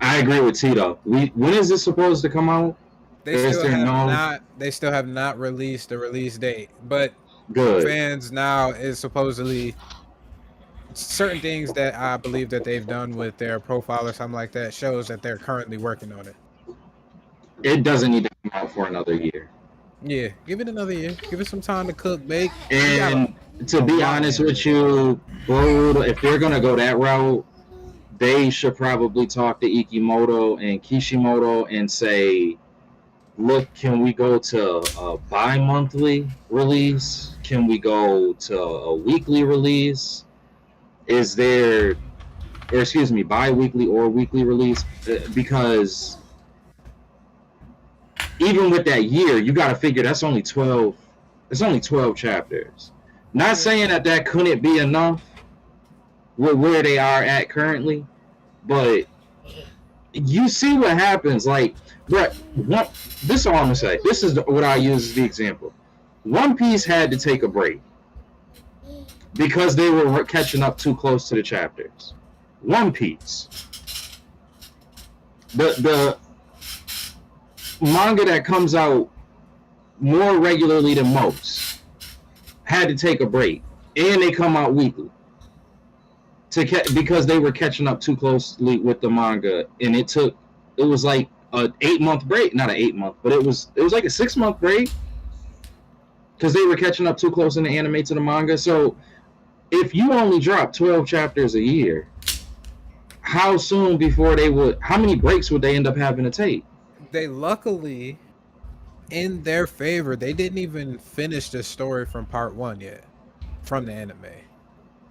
I agree with Tito. When is this supposed to come out? They still have not released the release date, but good fans now is supposedly certain things that I believe that they've done with their profile or something like that shows that they're currently working on it. It doesn't need to come out for another year. Yeah, give it another year. Give it some time to cook, bake. And to be honest with you, Boruto, if they're gonna go that route, they should probably talk to Ikimoto and Kishimoto and say, look, can we go to a bi-monthly release? Can we go to a weekly release? Bi-weekly or weekly release? Because even with that year, you got to figure that's only 12. It's only 12 chapters. Not saying that couldn't be enough with where they are at currently, but you see what happens. Like, this is all I'm gonna say. This is what I use as the example. One Piece had to take a break because they were catching up too close to the chapters. One Piece, the manga that comes out more regularly than most, had to take a break, and they come out weekly because they were catching up too closely with the manga, and it was like an 8-month break, not an 8-month, but it was like a 6-month break because they were catching up too close in the anime to the manga. So if you only drop 12 chapters a year, how many breaks would they end up having to take? They luckily, in their favor, they didn't even finish the story from part 1 yet, from the anime.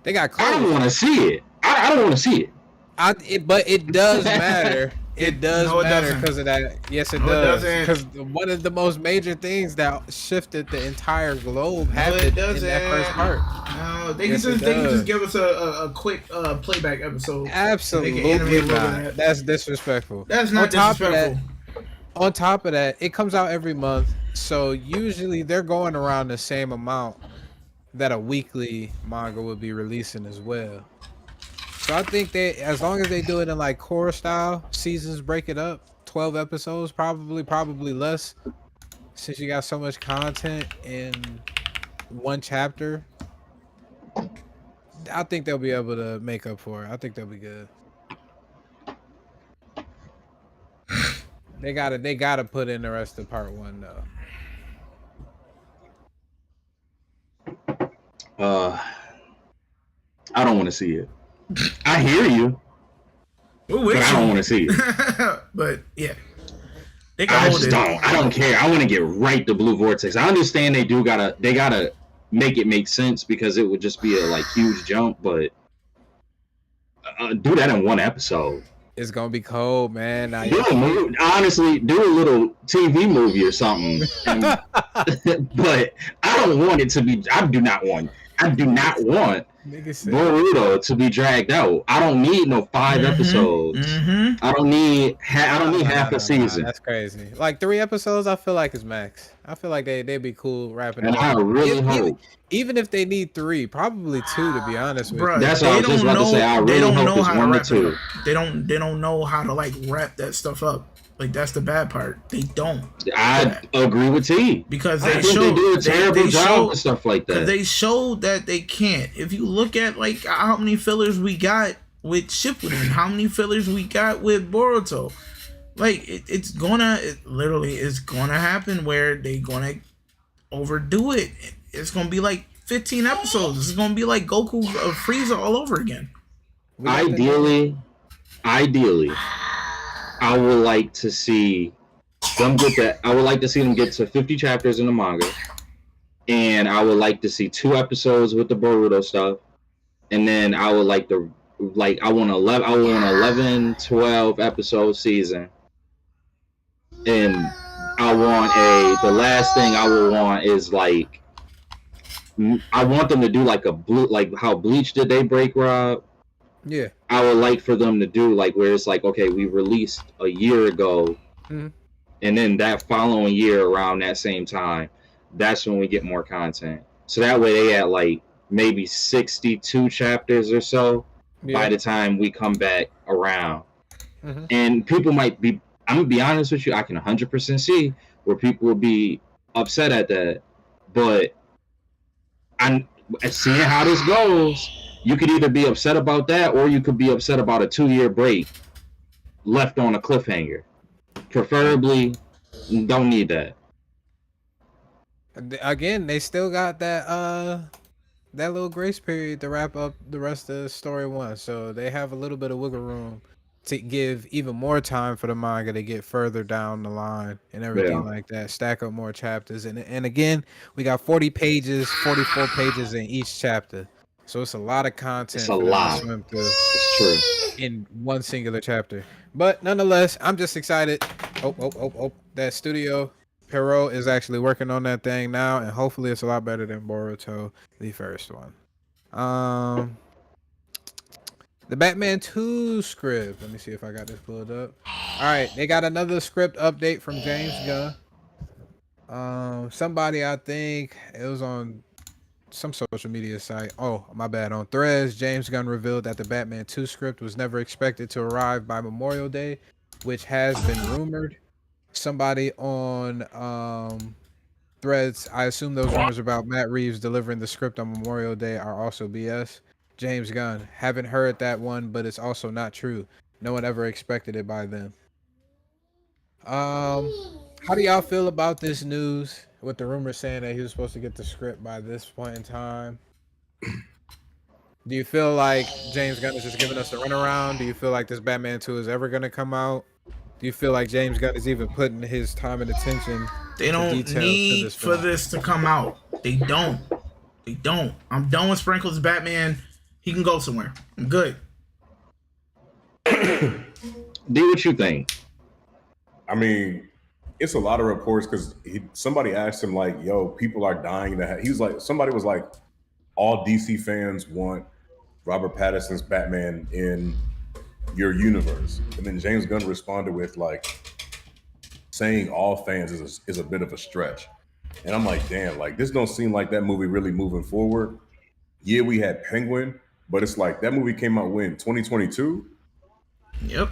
They got close. I don't want to see it. I don't want to see it. But it does matter. It does matter because of that. Yes, it does. It Because one of the most major things that shifted the entire globe happened in that first part. No, they can just give us a quick playback episode. Absolutely not. That's disrespectful. That's not disrespectful. On top of that, it comes out every month, so usually they're going around the same amount that a weekly manga would be releasing as well. So I think as long as they do it in like core style, seasons break it up, 12 episodes, probably less, since you got so much content in one chapter. I think they'll be able to make up for it. I think they'll be good. They gotta put in the rest of part 1 though. I don't want to see it. I hear you, but I don't want to see it. But yeah, I don't care. I want to get right to Blue Vortex. I understand they gotta make it make sense because it would just be a huge jump, but do that in one episode. It's gonna be cold, man. Honestly, do a little TV movie or something. But I don't want it to be. I I do not want Nigga said, Boruto to be dragged out. I don't need no 5 episodes. I don't need half a season. That's crazy. Like 3 episodes, I feel like is max. I feel like they'd be cool wrapping And it I up. really hope. Even if they need 3, probably 2 to be honest with Bruh, you. That's what I was just about to say. I really hope it's 1 to 2. They don't know how to like wrap that stuff up. Like that's the bad part. They don't. I agree with T. Because I think they do a terrible job with stuff like that. They showed that they can't. If you look at like how many fillers we got with Shippuden, how many fillers we got with Boruto, like it's gonna happen where they gonna overdo it. It's gonna be like 15 episodes. It's gonna be like Goku Frieza all over again. Ideally, I would like to see them get that. I would like to see them get to 50 chapters in the manga, and I would like to see 2 episodes with the Boruto stuff, and then I would like to I want 11, 12 episode season, and I want the last thing I would want is like I want them to do like how Bleach did they break Rob. Yeah. I would like for them to do like where it's like, okay, we released a year ago, and then that following year around that same time, that's when we get more content. So that way they had like maybe 62 chapters or so by the time we come back around. And people might be, I'm gonna be honest with you, I can 100% see where people will be upset at that, but I'm seeing how this goes. You could either be upset about that, or you could be upset about a 2-year break left on a cliffhanger. Preferably, don't need that. Again, they still got that little grace period to wrap up the rest of story 1, so they have a little bit of wiggle room to give even more time for the manga to get further down the line and everything like that. Stack up more chapters, and again, we got 40 pages, 44 pages in each chapter. So it's a lot of content. It's a lot. To swim through It's true. in one singular chapter. But nonetheless, I'm just excited. That Studio Perot is actually working on that thing now, and hopefully it's a lot better than Boruto, the first one. The Batman 2 script. Let me see if I got this pulled up. All right, they got another script update from James Gunn. Somebody, I think it was on some social media site. Oh, my bad. On Threads, James Gunn revealed that the Batman 2 script was never expected to arrive by Memorial Day, which has been rumored. Somebody on Threads, I assume those rumors about Matt Reeves delivering the script on Memorial Day are also BS. James Gunn, haven't heard that one, but it's also not true. No one ever expected it by then. How do y'all feel about this news with the rumor saying that he was supposed to get the script by this point in time? Do you feel like James Gunn is just giving us a runaround? Do you feel like this Batman 2 is ever going to come out? Do you feel like James Gunn is even putting his time and attention They don't need for this to come out. They don't. I'm done with Sprinkles Batman. He can go somewhere. I'm good. Do what you think. I mean, it's a lot of reports because somebody asked him like, "Yo, people are dying to have." He was like, somebody was like, "All DC fans want Robert Pattinson's Batman in your universe," and then James Gunn responded with like, saying all fans is a bit of a stretch, and I'm like, damn, like this don't seem like that movie really moving forward. Yeah, we had Penguin, but it's like that movie came out when 2022. Yep.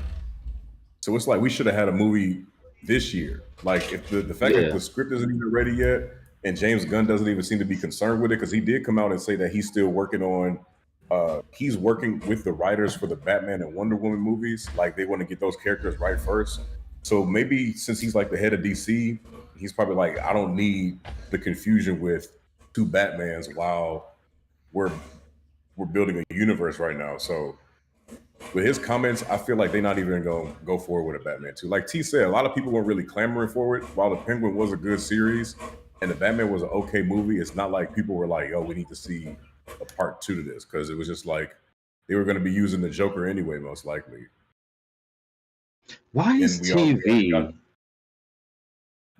So it's like we should have had a movie this year. Like if the fact that the script isn't even ready yet, and James Gunn doesn't even seem to be concerned with it, because he did come out and say that he's still working on. He's working with the writers for the Batman and Wonder Woman movies. Like they want to get those characters right first. So maybe since he's like the head of DC, he's probably like, I don't need the confusion with 2 Batmans while we're building a universe right now. So with his comments, I feel like they're not even gonna go forward with a Batman 2. Like T said, a lot of people weren't really clamoring for it. While the Penguin was a good series and the Batman was an okay movie, it's not like people were like, "Yo, we need to see a part 2 to this," because it was just like they were going to be using the Joker anyway, most likely. Why is TV? You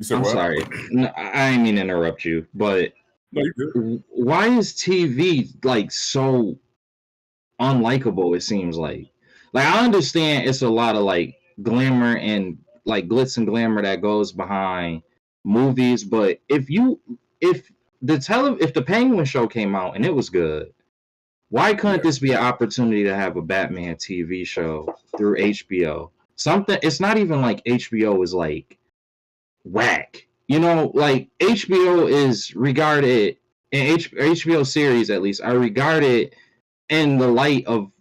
said I'm what? sorry. No, I didn't mean to interrupt you, but No, you good. Why is TV like so unlikable? It seems like I understand it's a lot of like glamour and like glitz and glamour that goes behind movies, but if if the Penguin show came out and it was good, why couldn't this be an opportunity to have a Batman TV show through HBO? Something. It's not even like HBO is like whack. You know, like HBO is regarded in HBO series at least are regarded in the light of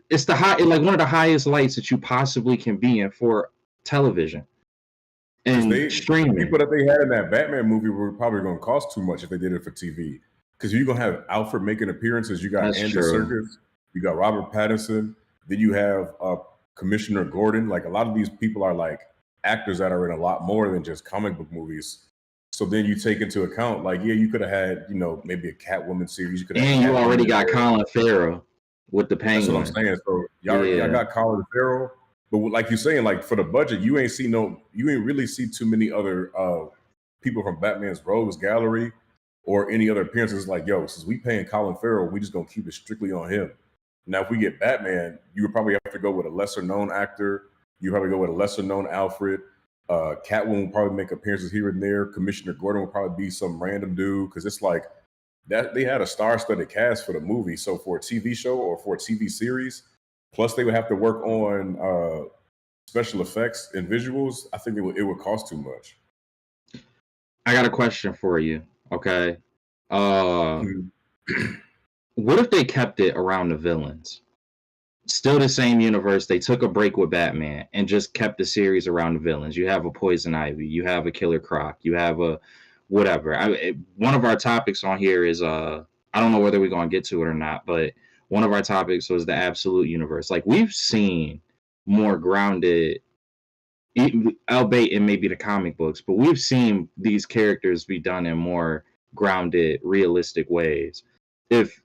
it's the high like one of the highest lights that you possibly can be in for television and The streaming. people that they had in that Batman movie were probably going to cost too much if they did it for TV. Because you're going to have Alfred making appearances. You got That's Andy true. Serkis. You got Robert Pattinson. Then you have Commissioner Gordon. Like a lot of these people are like actors that are in a lot more than just comic book movies. So then you take into account, like, yeah, you could have had, maybe a Catwoman series. You could have And you Catwoman already in got there. Colin Farrell with the That's what Penguin. I'm saying. So y'all got Colin Farrell, but like you're saying, like for the budget, you ain't really see too many other people from Batman's Rogues Gallery or any other appearances. Like, yo, since we paying Colin Farrell, we just gonna keep it strictly on him. Now, if we get Batman, you would probably have to go with a lesser known actor. You probably go with a lesser known Alfred. Catwoman will probably make appearances here and there. Commissioner Gordon will probably be some random dude because it's like that they had a star-studded cast for the movie. So for a TV show or for a TV series, plus they would have to work on special effects and visuals. I think it would cost too much. I got a question for you. Okay. What if they kept it around the villains? Still the same universe. They took a break with Batman and just kept the series around the villains. You have a Poison Ivy. You have a Killer Croc. You have a whatever. One of our topics on here is I don't know whether we're gonna get to it or not, but one of our topics was the Absolute Universe. Like we've seen more grounded, albeit in maybe the comic books, but we've seen these characters be done in more grounded, realistic ways. If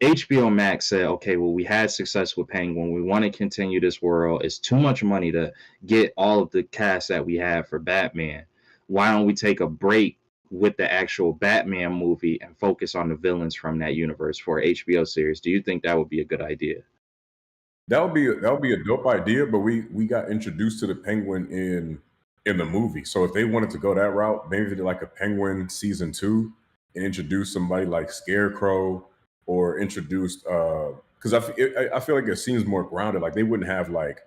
HBO Max said, okay, well, we had success with Penguin. We want to continue this world. It's too much money to get all of the cast that we have for Batman. Why don't we take a break with the actual Batman movie and focus on the villains from that universe for an HBO series? Do you think that would be a good idea? That would be a dope idea, but we got introduced to the Penguin in the movie. So if they wanted to go that route, maybe they did like a Penguin season 2 and introduce somebody like Scarecrow or introduced because I feel like it seems more grounded. Like they wouldn't have like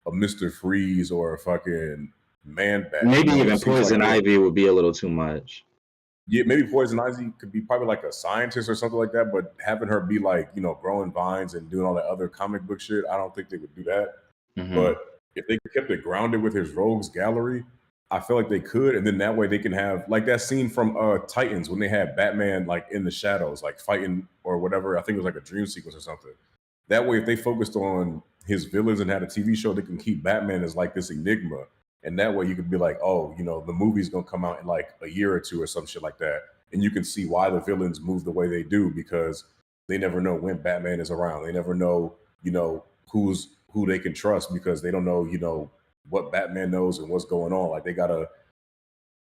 a Mr. Freeze or a fucking Man-Bat. Maybe even Poison Ivy would be a little too much. Yeah, maybe Poison Ivy could be probably like a scientist or something like that, but having her be like, growing vines and doing all that other comic book shit, I don't think they would do that. Mhm. But if they kept it grounded with his Rogues Gallery, I feel like they could. And then that way they can have like that scene from Titans when they had Batman like in the shadows, like fighting or whatever. I think it was like a dream sequence or something. That way, if they focused on his villains and had a TV show, they can keep Batman as like this enigma. And that way you could be like, oh, the movie's gonna come out in like a year or two or some shit like that. And you can see why the villains move the way they do because they never know when Batman is around. They never know, who they can trust because they don't know, what Batman knows and what's going on. Like they gotta,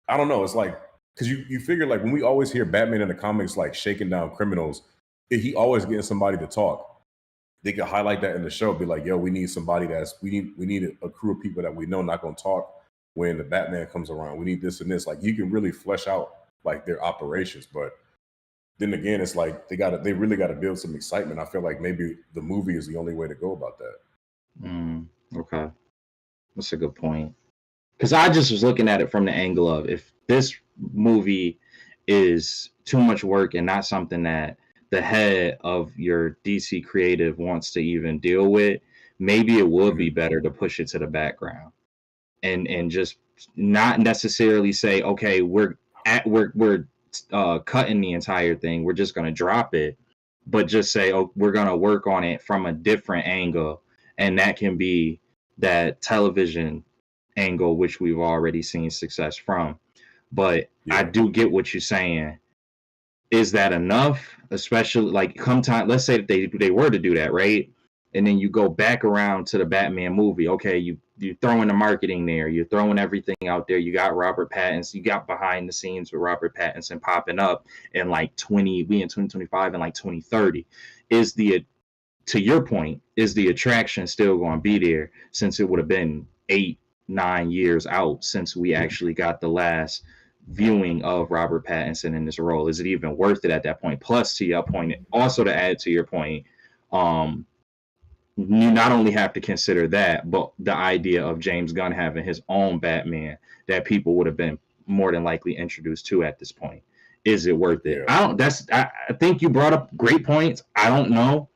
I don't know. It's like, cause you figure like when we always hear Batman in the comics, like shaking down criminals, he always getting somebody to talk. They could highlight that in the show, be like, yo, we need somebody we need a crew of people that we know not gonna talk when the Batman comes around. We need this and this. Like you can really flesh out like their operations. But then again, it's like they really gotta build some excitement. I feel like maybe the movie is the only way to go about that. Okay. That's a good point. Because I just was looking at it from the angle of if this movie is too much work and not something that the head of your DC creative wants to even deal with, maybe it would be better to push it to the background and just not necessarily say, okay, we're cutting the entire thing. We're just going to drop it, but just say, oh, we're going to work on it from a different angle. And that can be that television angle, which we've already seen success from. But I do get what you're saying. Is that enough? Especially like come time, let's say that they were to do that, right? and then you go back around to the Batman movie. Okay, you're throwing the marketing there, you're throwing everything out there. You got Robert Pattinson, you got behind the scenes with Robert Pattinson popping up in like we in 2025 and like 2030. Is the to your point, is the attraction still going to be there, since it would have been 8-9 years out since we actually got the last viewing of Robert Pattinson in this role? Is it even worth it at that point? Plus, to your point, also to add to your point, you not only have to consider that, but the idea of James Gunn having his own Batman that people would have been more than likely introduced to at this point. Is it worth it? I think you brought up great points. I don't know.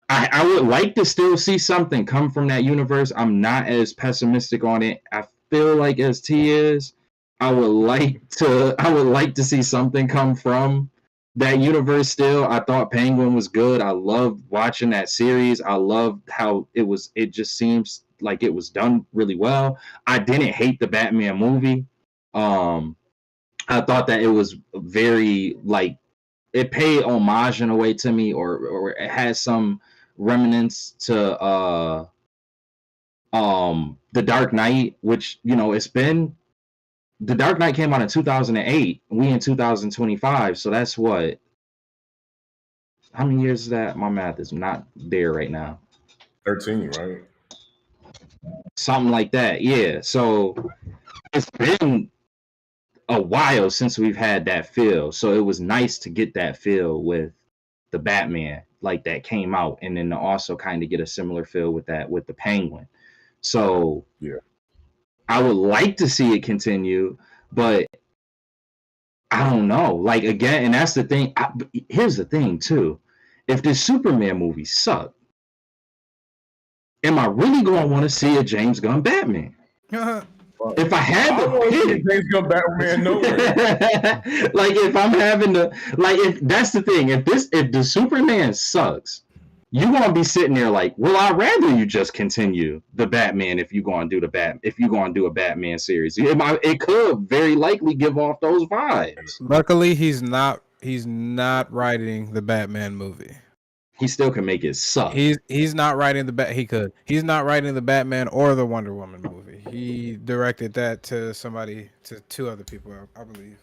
I would like to still see something come from that universe. I'm not as pessimistic on it. I feel like as T is, I would like to see something come from that universe still. I thought Penguin was good. I loved watching that series. I loved how it just seems like it was done really well. I didn't hate the Batman movie. I thought that it was very, like, it paid homage in a way to me, or it has some remnants to The Dark Knight, which, it's been, The Dark Knight came out in 2008. We in 2025, so that's what? How many years is that? My math is not there right now. 13, right? Something like that, yeah. So it's been a while since we've had that feel. So it was nice to get that feel with the Batman, like, that came out, and then to also kind of get a similar feel with the Penguin. So yeah, I would like to see it continue, but I don't know. Like, again, and that's the thing. Here's the thing too: if this Superman movie sucked, am I really going to want to see a James Gunn Batman? If I had to pick, James Gunn Batman nowhere. like, if I'm having to, like, if that's the thing, if the Superman sucks, you're gonna be sitting there like, well, I'd rather you just continue the Batman if you're gonna do a Batman series. It could very likely give off those vibes. Luckily, he's not writing the Batman movie. He still can make it suck. He's not writing He's not writing the Batman or the Wonder Woman movie. He directed that to two other people, I believe.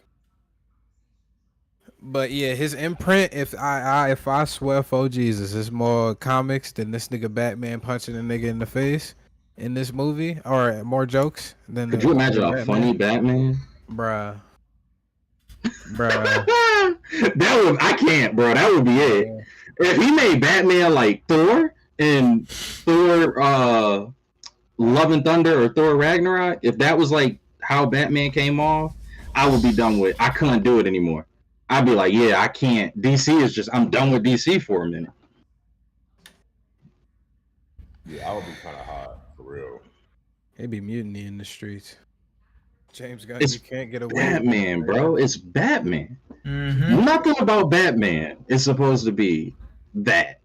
But yeah, his imprint, if I swear for Jesus, it's more comics than this nigga Batman punching a nigga in the face in this movie, or more jokes than. Could you imagine a funny Batman? Bruh. I can't, bro. That would be it. If he made Batman like Thor and Thor Love and Thunder or Thor Ragnarok, if that was like how Batman came off, I would be done with. I couldn't do it anymore. I'd be like, yeah, I can't. DC is just, I'm done with DC for a minute. Yeah, I would be kind of hot, for real. It'd be mutiny in the streets. James Gunn, you can't get away. Batman, bro. It's Batman. Mm-hmm. Nothing about Batman is supposed to be that.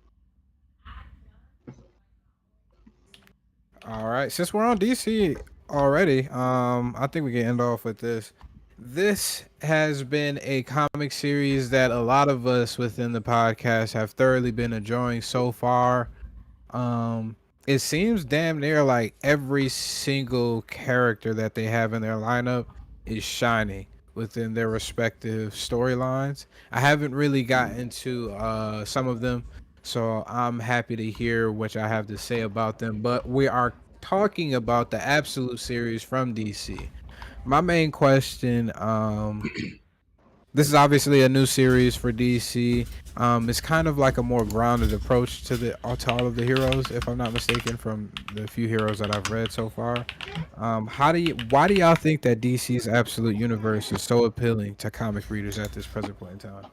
All right, since we're on DC already, I think we can end off with this. This has been a comic series that a lot of us within the podcast have thoroughly been enjoying so far. It seems damn near like every single character that they have in their lineup is shining within their respective storylines. I haven't really gotten to some of them, so I'm happy to hear what I have to say about them. But we are talking about the Absolute series from DC. My main question, this is obviously a new series for DC. It's kind of like a more grounded approach to all of the heroes, if I'm not mistaken, from the few heroes that I've read so far. Why do y'all think that DC's Absolute Universe is so appealing to comic readers at this present point in time?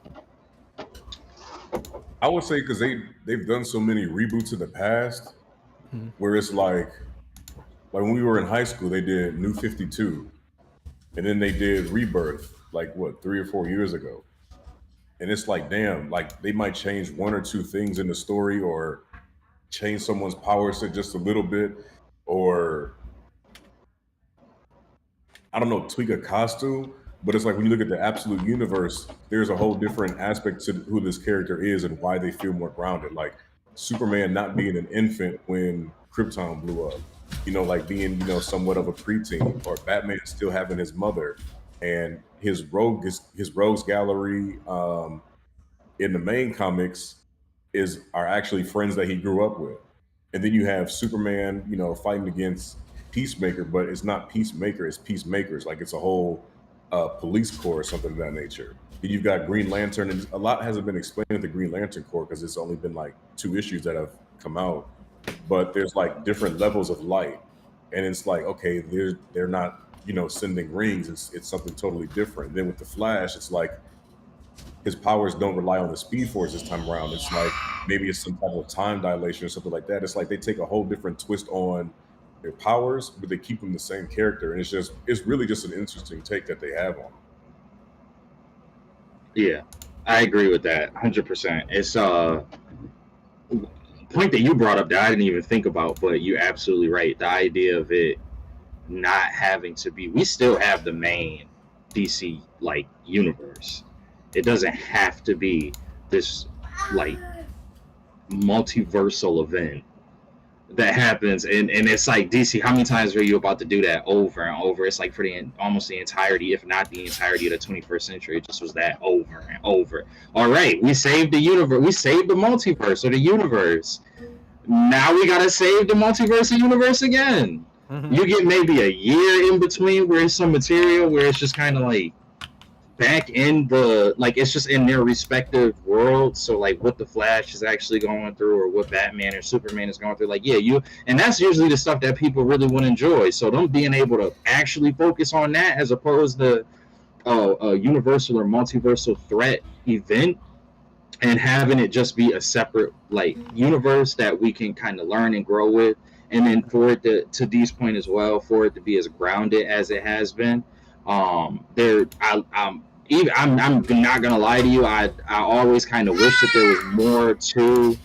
I would say because they've done so many reboots in the past, where it's like when we were in high school, they did New 52, and then they did Rebirth, like what, 3 or 4 years ago. And it's like, damn, like they might change one or two things in the story, or change someone's power set just a little bit, or I don't know, tweak a costume. But it's like when you look at the Absolute Universe, there's a whole different aspect to who this character is and why they feel more grounded. Like Superman not being an infant when Krypton blew up, like being, somewhat of a preteen, or Batman still having his mother, and his rogues gallery in the main comics are actually friends that he grew up with. And then you have Superman, fighting against Peacemaker, but it's not Peacemaker, it's Peacemakers. Like it's a whole police corps or something of that nature. Then you've got Green Lantern, and a lot hasn't been explained at the Green Lantern Corps because it's only been like 2 issues that have come out. But there's like different levels of light, and it's like, okay, they're not sending rings. It's something totally different. Then with the Flash, it's like his powers don't rely on the Speed Force this time around. It's like maybe it's some type of time dilation or something like that. It's like they take a whole different twist on their powers, but they keep them the same character, and it's really just an interesting take that they have on them. Yeah, I agree with that 100%. It's point that you brought up that I didn't even think about, but you're absolutely right. The idea of it not having to be, we still have the main DC like universe. It doesn't have to be this like multiversal event that happens, and it's like, DC, how many times are you about to do that over and over? It's like for almost the entirety, if not the entirety of the 21st century, it just was that over and over. All right, we saved the universe, we saved the multiverse or the universe. Now we gotta save the multiverse and universe again. You get maybe a year in between where it's some material where it's just kind of like back in the, like, it's just in their respective worlds. So like what the Flash is actually going through, or what Batman or Superman is going through, like, yeah, and that's usually the stuff that people really would enjoy. So them being able to actually focus on that as opposed to a universal or multiversal threat event, and having it just be a separate like universe that we can kind of learn and grow with, and then for it to Dee's point as well, for it to be as grounded as it has been. I'm not gonna lie to you. I always kind of wish that there was more to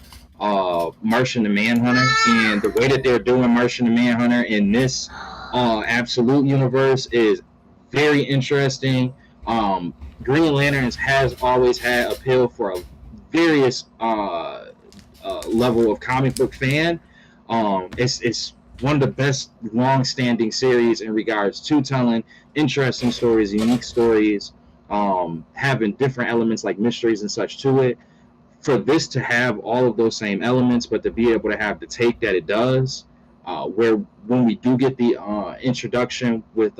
Martian the Manhunter, and the way that they're doing Martian the Manhunter in this absolute universe is very interesting. Green Lanterns has always had appeal for a various level of comic book fan. It's one of the best long-standing series in regards to telling interesting stories, unique stories, having different elements like mysteries and such to it. For this to have all of those same elements, but to be able to have the take that it does, where when we do get the introduction with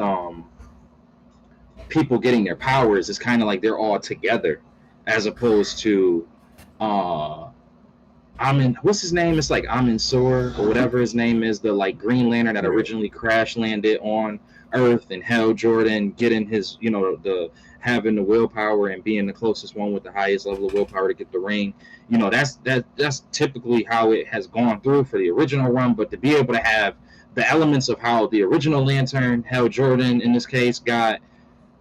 people getting their powers, it's kind of like they're all together, as opposed to what's his name? It's like Amin Sor or whatever his name is, the like Green Lantern that originally crash landed on Earth, and Hal Jordan getting his, the having the willpower and being the closest one with the highest level of willpower to get the ring. That's typically how it has gone through for the original run, but to be able to have the elements of how the original Lantern, Hal Jordan in this case, got,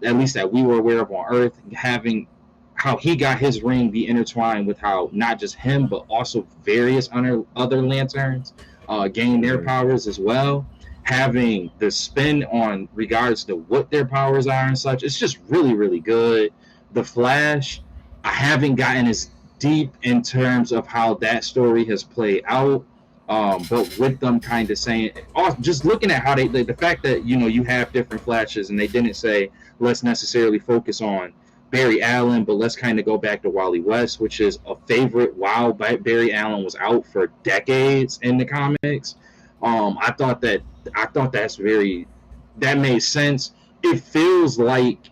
at least that we were aware of on Earth, having how he got his ring be intertwined with how not just him but also various other Lanterns gain their powers as well, having the spin on regards to what their powers are and such. It's just really, really good. The Flash, I haven't gotten as deep in terms of how that story has played out, but with them kind of saying, just looking at how the fact that you have different Flashes, and they didn't say let's necessarily focus on Barry Allen, but let's kind of go back to Wally West, which is a favorite while Barry Allen was out for decades in the comics. I thought that made sense. It feels like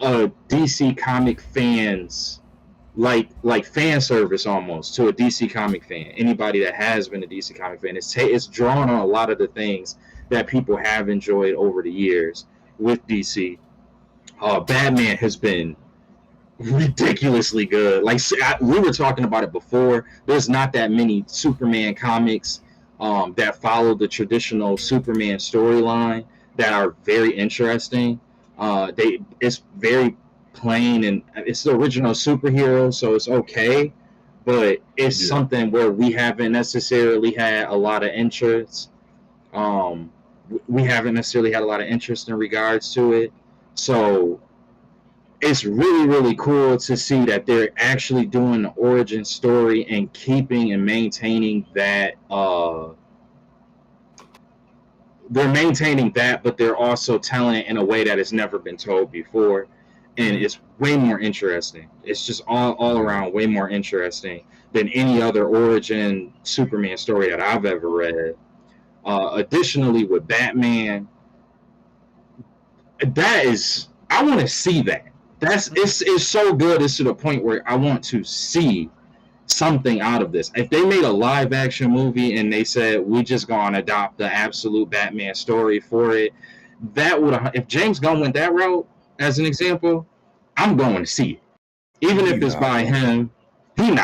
a DC comic fans, like fan service almost to a DC comic fan. Anybody that has been a DC comic fan, it's drawn on a lot of the things that people have enjoyed over the years with DC. Batman has been ridiculously good. Like we were talking about it before, there's not that many Superman comics that follow the traditional Superman storyline that are very interesting. It's very plain, and it's the original superhero, so it's okay, but it's something where we haven't necessarily had a lot of interest. We haven't necessarily had a lot of interest in regards to it. So it's really, really cool to see that they're actually doing the origin story and keeping and maintaining that. They're maintaining that, but they're also telling it in a way that has never been told before, and it's way more interesting. It's just all around way more interesting than any other origin Superman story that I've ever read. Additionally, with Batman, I want to see that. It's so good. It's to the point where I want to see something out of this. If they made a live action movie and they said we just gonna adopt the absolute Batman story for it, that would, if James Gunn went that route as an example, I'm going to see it. Even if it's by him, he's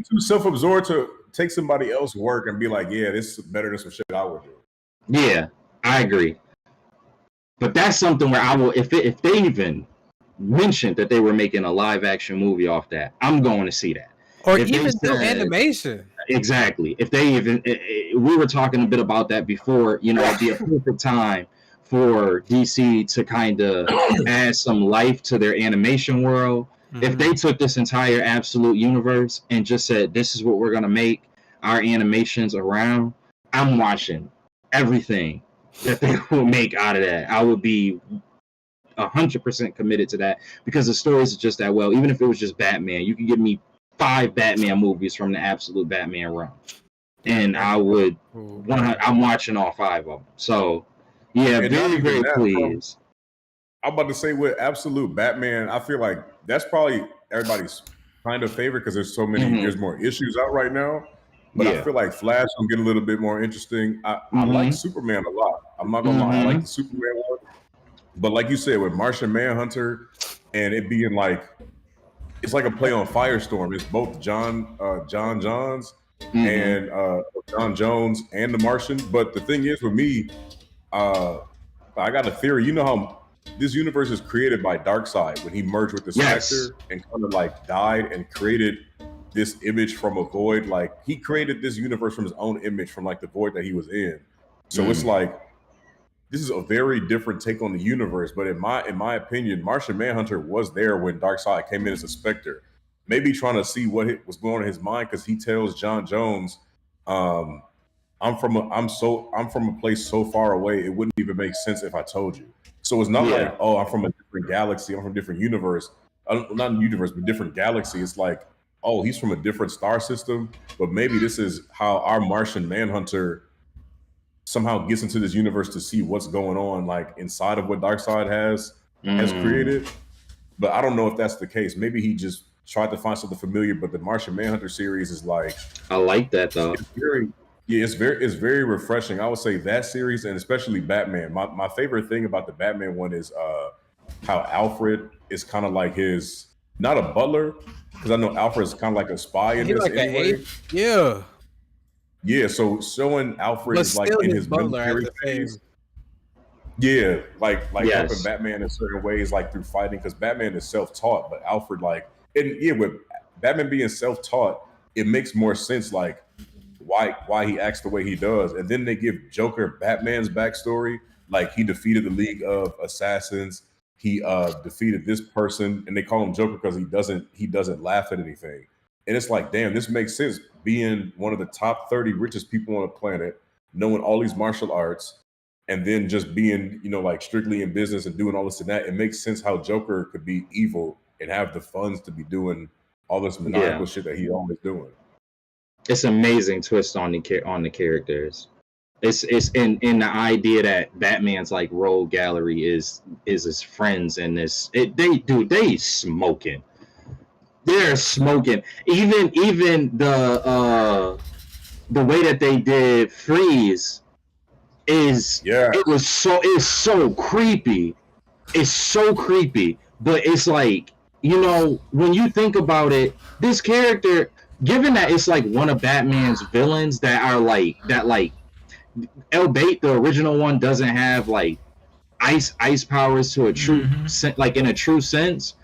too self-absorbed to take somebody else's work and be like, yeah, this is better than some shit I would do. Yeah, I agree. But that's something where I will, if they even mentioned that they were making a live action movie off that, I'm going to see that. Or if even do animation. Exactly. If they even, we were talking a bit about that before, you know, it'd be a perfect time for DC to kind of add some life to their animation world. Mm-hmm. If they took this entire absolute universe and just said, this is what we're going to make our animations around, I'm watching everything that they will make out of that. I would be 100% committed to that because the stories are just that well. Even if it was just Batman, you could give me 5 Batman movies from the absolute Batman realm, and I would. I'm watching all 5 of them. So, yeah, and very, very pleased. I'm about to say with absolute Batman, I feel like that's probably everybody's kind of favorite because there's so many. Mm-hmm. There's more issues out right now. But I feel like Flash will get a little bit more interesting. I like Superman a lot. I'm not gonna lie, I like the Superman one. But like you said, with Martian Manhunter and it being like, it's like a play on Firestorm. It's both John Jones and John Jones and the Martian. But the thing is with me, I got a theory. You know how this universe is created by Darkseid when he merged with the Spectre and kind of like died and created this image from a void. Like he created this universe from his own image from like the void that he was in. So it's like, this is a very different take on the universe. But in my opinion, Martian Manhunter was there when Darkseid came in as a Spectre, maybe trying to see what was going on in his mind, because he tells John Jones, I'm from a place so far away it wouldn't even make sense if I told you. So it's not like, oh, I'm from a different galaxy, I'm from a different universe, not a universe, but different galaxy. It's like, oh, he's from a different star system, but maybe this is how our Martian Manhunter somehow gets into this universe to see what's going on, like inside of what Darkseid has created. But I don't know if that's the case. Maybe he just tried to find something familiar. But the Martian Manhunter series is like, I like that though. It's very refreshing. I would say that series, and especially Batman. My favorite thing about the Batman one is how Alfred is kind of like his, not a butler, because I know Alfred is kind of like a spy in this like anyway. Yeah, so showing Alfred is like in his military phase. Yeah, like helping Batman in certain ways, like through fighting, because Batman is self-taught, but Alfred with Batman being self-taught, it makes more sense like why he acts the way he does. And then they give Joker Batman's backstory, like he defeated the League of Assassins, he defeated this person, and they call him Joker because he doesn't laugh at anything. And it's like, damn, this makes sense. Being one of the top 30 richest people on the planet, knowing all these martial arts, and then just being, like strictly in business and doing all this and that, it makes sense how Joker could be evil and have the funds to be doing all this maniacal shit that he's always doing. It's amazing twist on the characters. It's in the idea that Batman's like rogue gallery is his friends in this. They smoking. They're smoking. Even the way that they did Freeze is it's so creepy. It's so creepy. But it's like, when you think about it, this character, given that it's like one of Batman's villains that are like Elbate, the original one, doesn't have like ice powers to a true like in a true sense.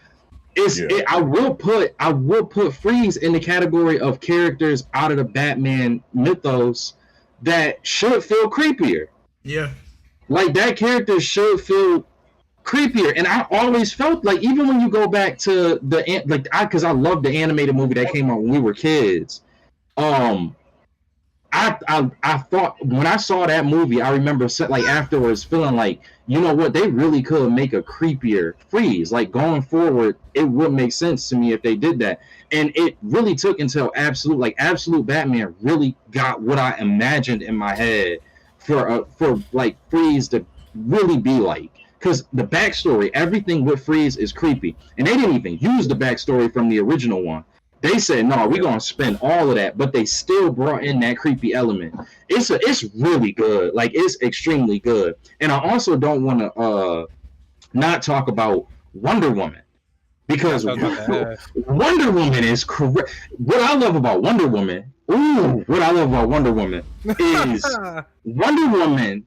I will put Freeze in the category of characters out of the Batman mythos that should feel creepier. Yeah. Like that character should feel creepier. And I always felt like, even when you go back to because I love the animated movie that came out when we were kids. I thought when I saw that movie, I remember like afterwards feeling like, you know what, they really could make a creepier Freeze. Like going forward, it would make sense to me if they did that. And it really took until Absolute Batman really got what I imagined in my head for like Freeze to really be like. Because the backstory, everything with Freeze is creepy, and they didn't even use the backstory from the original one. They said, no, we're going to spend all of that, but they still brought in that creepy element. It's really good. Like, it's extremely good. And I also don't want to not talk about Wonder Woman, because Wonder Woman is correct. What I love about Wonder Woman is Wonder Woman,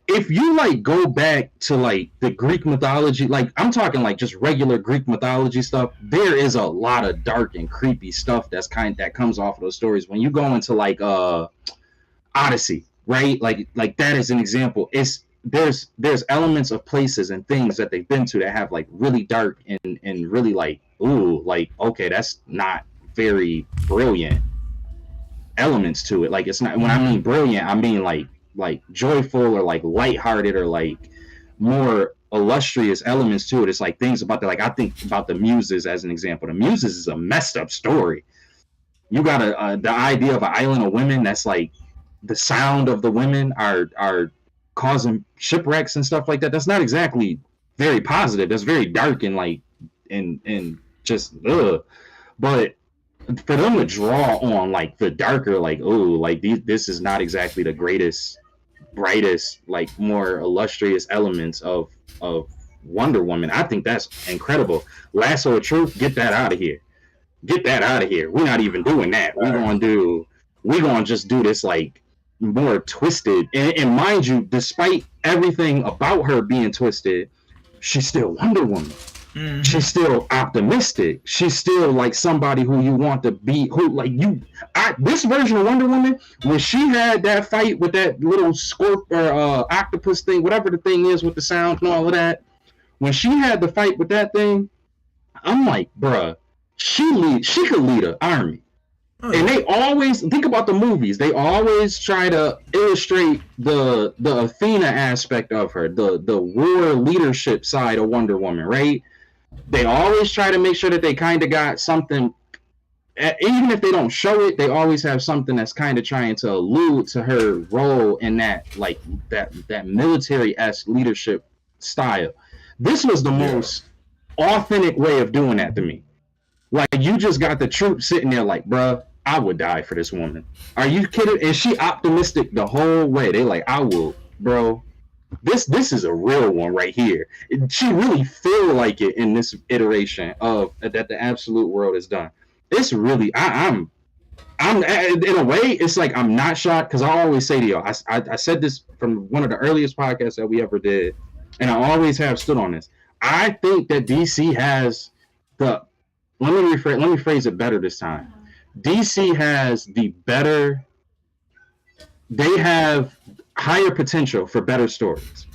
if you like go back to like the Greek mythology, like I'm talking like just regular Greek mythology stuff, there is a lot of dark and creepy stuff that comes off of those stories. When you go into like Odyssey, right? Like that is an example. There's elements of places and things that they've been to that have like really dark and really like, ooh, like, okay, that's not very brilliant elements to it. Like, it's not, when I mean brilliant, I mean like joyful or like lighthearted or like more illustrious elements to it. It's like things about like I think about the Muses as an example. The Muses is a messed up story. You got the idea of an island of women that's like the sound of the women are causing shipwrecks and stuff like that. That's not exactly very positive. That's very dark and like and just but for them to draw on like the darker, like, oh, like this is not exactly the greatest, brightest, like more illustrious elements of Wonder Woman, I think that's incredible. Lasso of Truth, get that out of here. Get that out of here. We're not even doing that. We're gonna just do this like more twisted. And mind you, despite everything about her being twisted, she's still Wonder Woman. Mm-hmm. She's still optimistic. She's still like somebody who you want to be. Who like you? This version of Wonder Woman, when she had that fight with that little octopus thing, whatever the thing is with the sound and all of that, when she had the fight with that thing, I'm like, bruh, she could lead an army. Oh, yeah. And they always think about the movies. They always try to illustrate the Athena aspect of her, the war leadership side of Wonder Woman, right? They always try to make sure that they kind of got something, even if they don't show it, they always have something that's kind of trying to allude to her role in that, like that military-esque leadership style. This was the most authentic way of doing that to me. Like, you just got the troops sitting there like, bruh, I would die for this woman. Are you kidding? And she optimistic the whole way. They like, I will, bro. This is a real one right here. She really feel like it in this iteration of that the absolute world has done. It's really, I'm in a way, it's like I'm not shocked, because I always say to y'all, I said this from one of the earliest podcasts that we ever did, and I always have stood on this. I think that DC has let me phrase it better this time. DC has they have higher potential for better stories,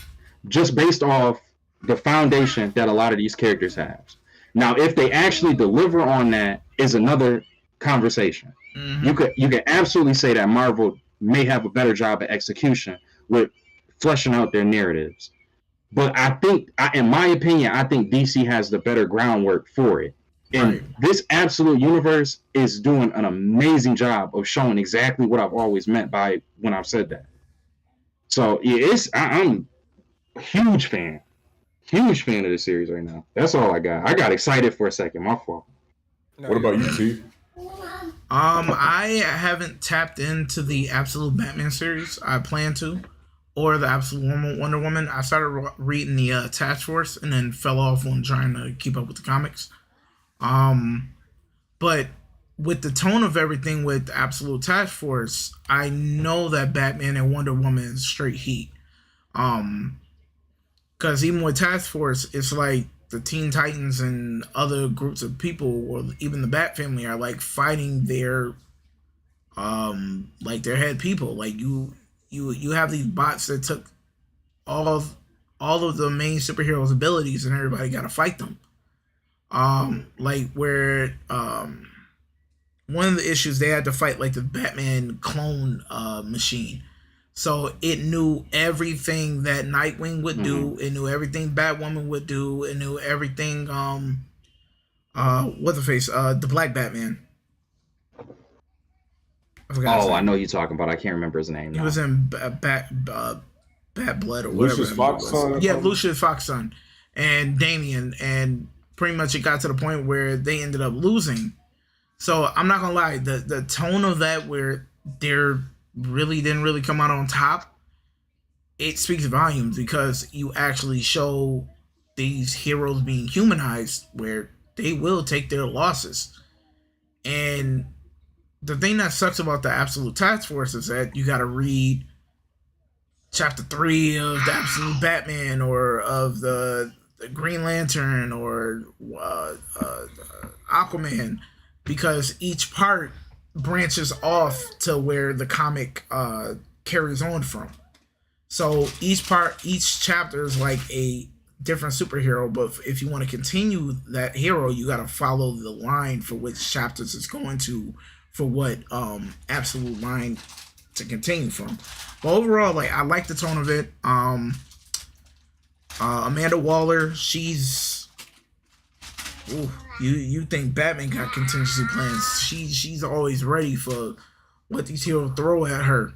just based off the foundation that a lot of these characters have. Now, if they actually deliver on that is another conversation. Mm-hmm. You could absolutely say that Marvel may have a better job at execution with fleshing out their narratives. But I think, in my opinion, I think DC has the better groundwork for it. And this absolute universe is doing an amazing job of showing exactly what I've always meant by when I've said that. So yeah, I'm a huge fan of the series right now. That's all I got. I got excited for a second. My fault. What about you, T? I haven't tapped into the Absolute Batman series. I plan to, or the Absolute Wonder Woman. I started reading the Task Force and then fell off on trying to keep up with the comics. But with the tone of everything with Absolute Task Force, I know that Batman and Wonder Woman is straight heat. Because even with Task Force, it's like the Teen Titans and other groups of people, or even the Bat family, are like fighting their head people. Like you have these bots that took all all of the main superheroes' abilities, and everybody got to fight them. Like where one of the issues they had to fight like the Batman clone machine. So it knew everything that Nightwing would do. It knew everything Batwoman would do. It knew everything. What's the face? The Black Batman. I know you're talking about. I can't remember his name. He was in Bat Blood or whatever. Lucius Fox's son. Yeah, Lucius Fox's son and Damian, and pretty much it got to the point where they ended up losing. So I'm not gonna lie, the tone of that where they're really didn't really come out on top, it speaks volumes because you actually show these heroes being humanized where they will take their losses. And the thing that sucks about the Absolute Task Force is that you gotta read chapter 3 of the Absolute Batman or of the Green Lantern or Aquaman, because each part branches off to where the comic carries on from. So each chapter is like a different superhero, but if you want to continue that hero, you got to follow the line for which chapters it's going to, for what absolute line to continue from. But overall, like, I like the tone of it. Amanda Waller, she's you think Batman got contingency plans. She's always ready for what these heroes throw at her.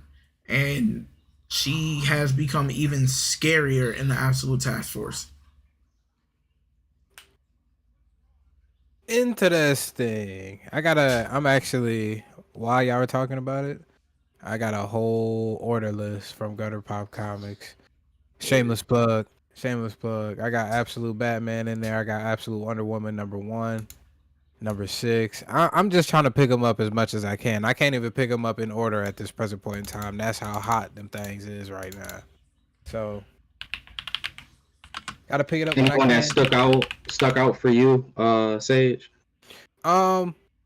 And she has become even scarier in the Absolute Task Force. Interesting. I'm actually, while y'all were talking about it, I got a whole order list from Gutter Pop Comics. Shameless plug. I got Absolute Batman in there. I got Absolute Wonder Woman #1, #6. I'm just trying to pick them up as much as I can. I can't even pick them up in order at this present point in time. That's how hot them things is right now. So, gotta pick it up. Anyone that stuck out for you, Sage?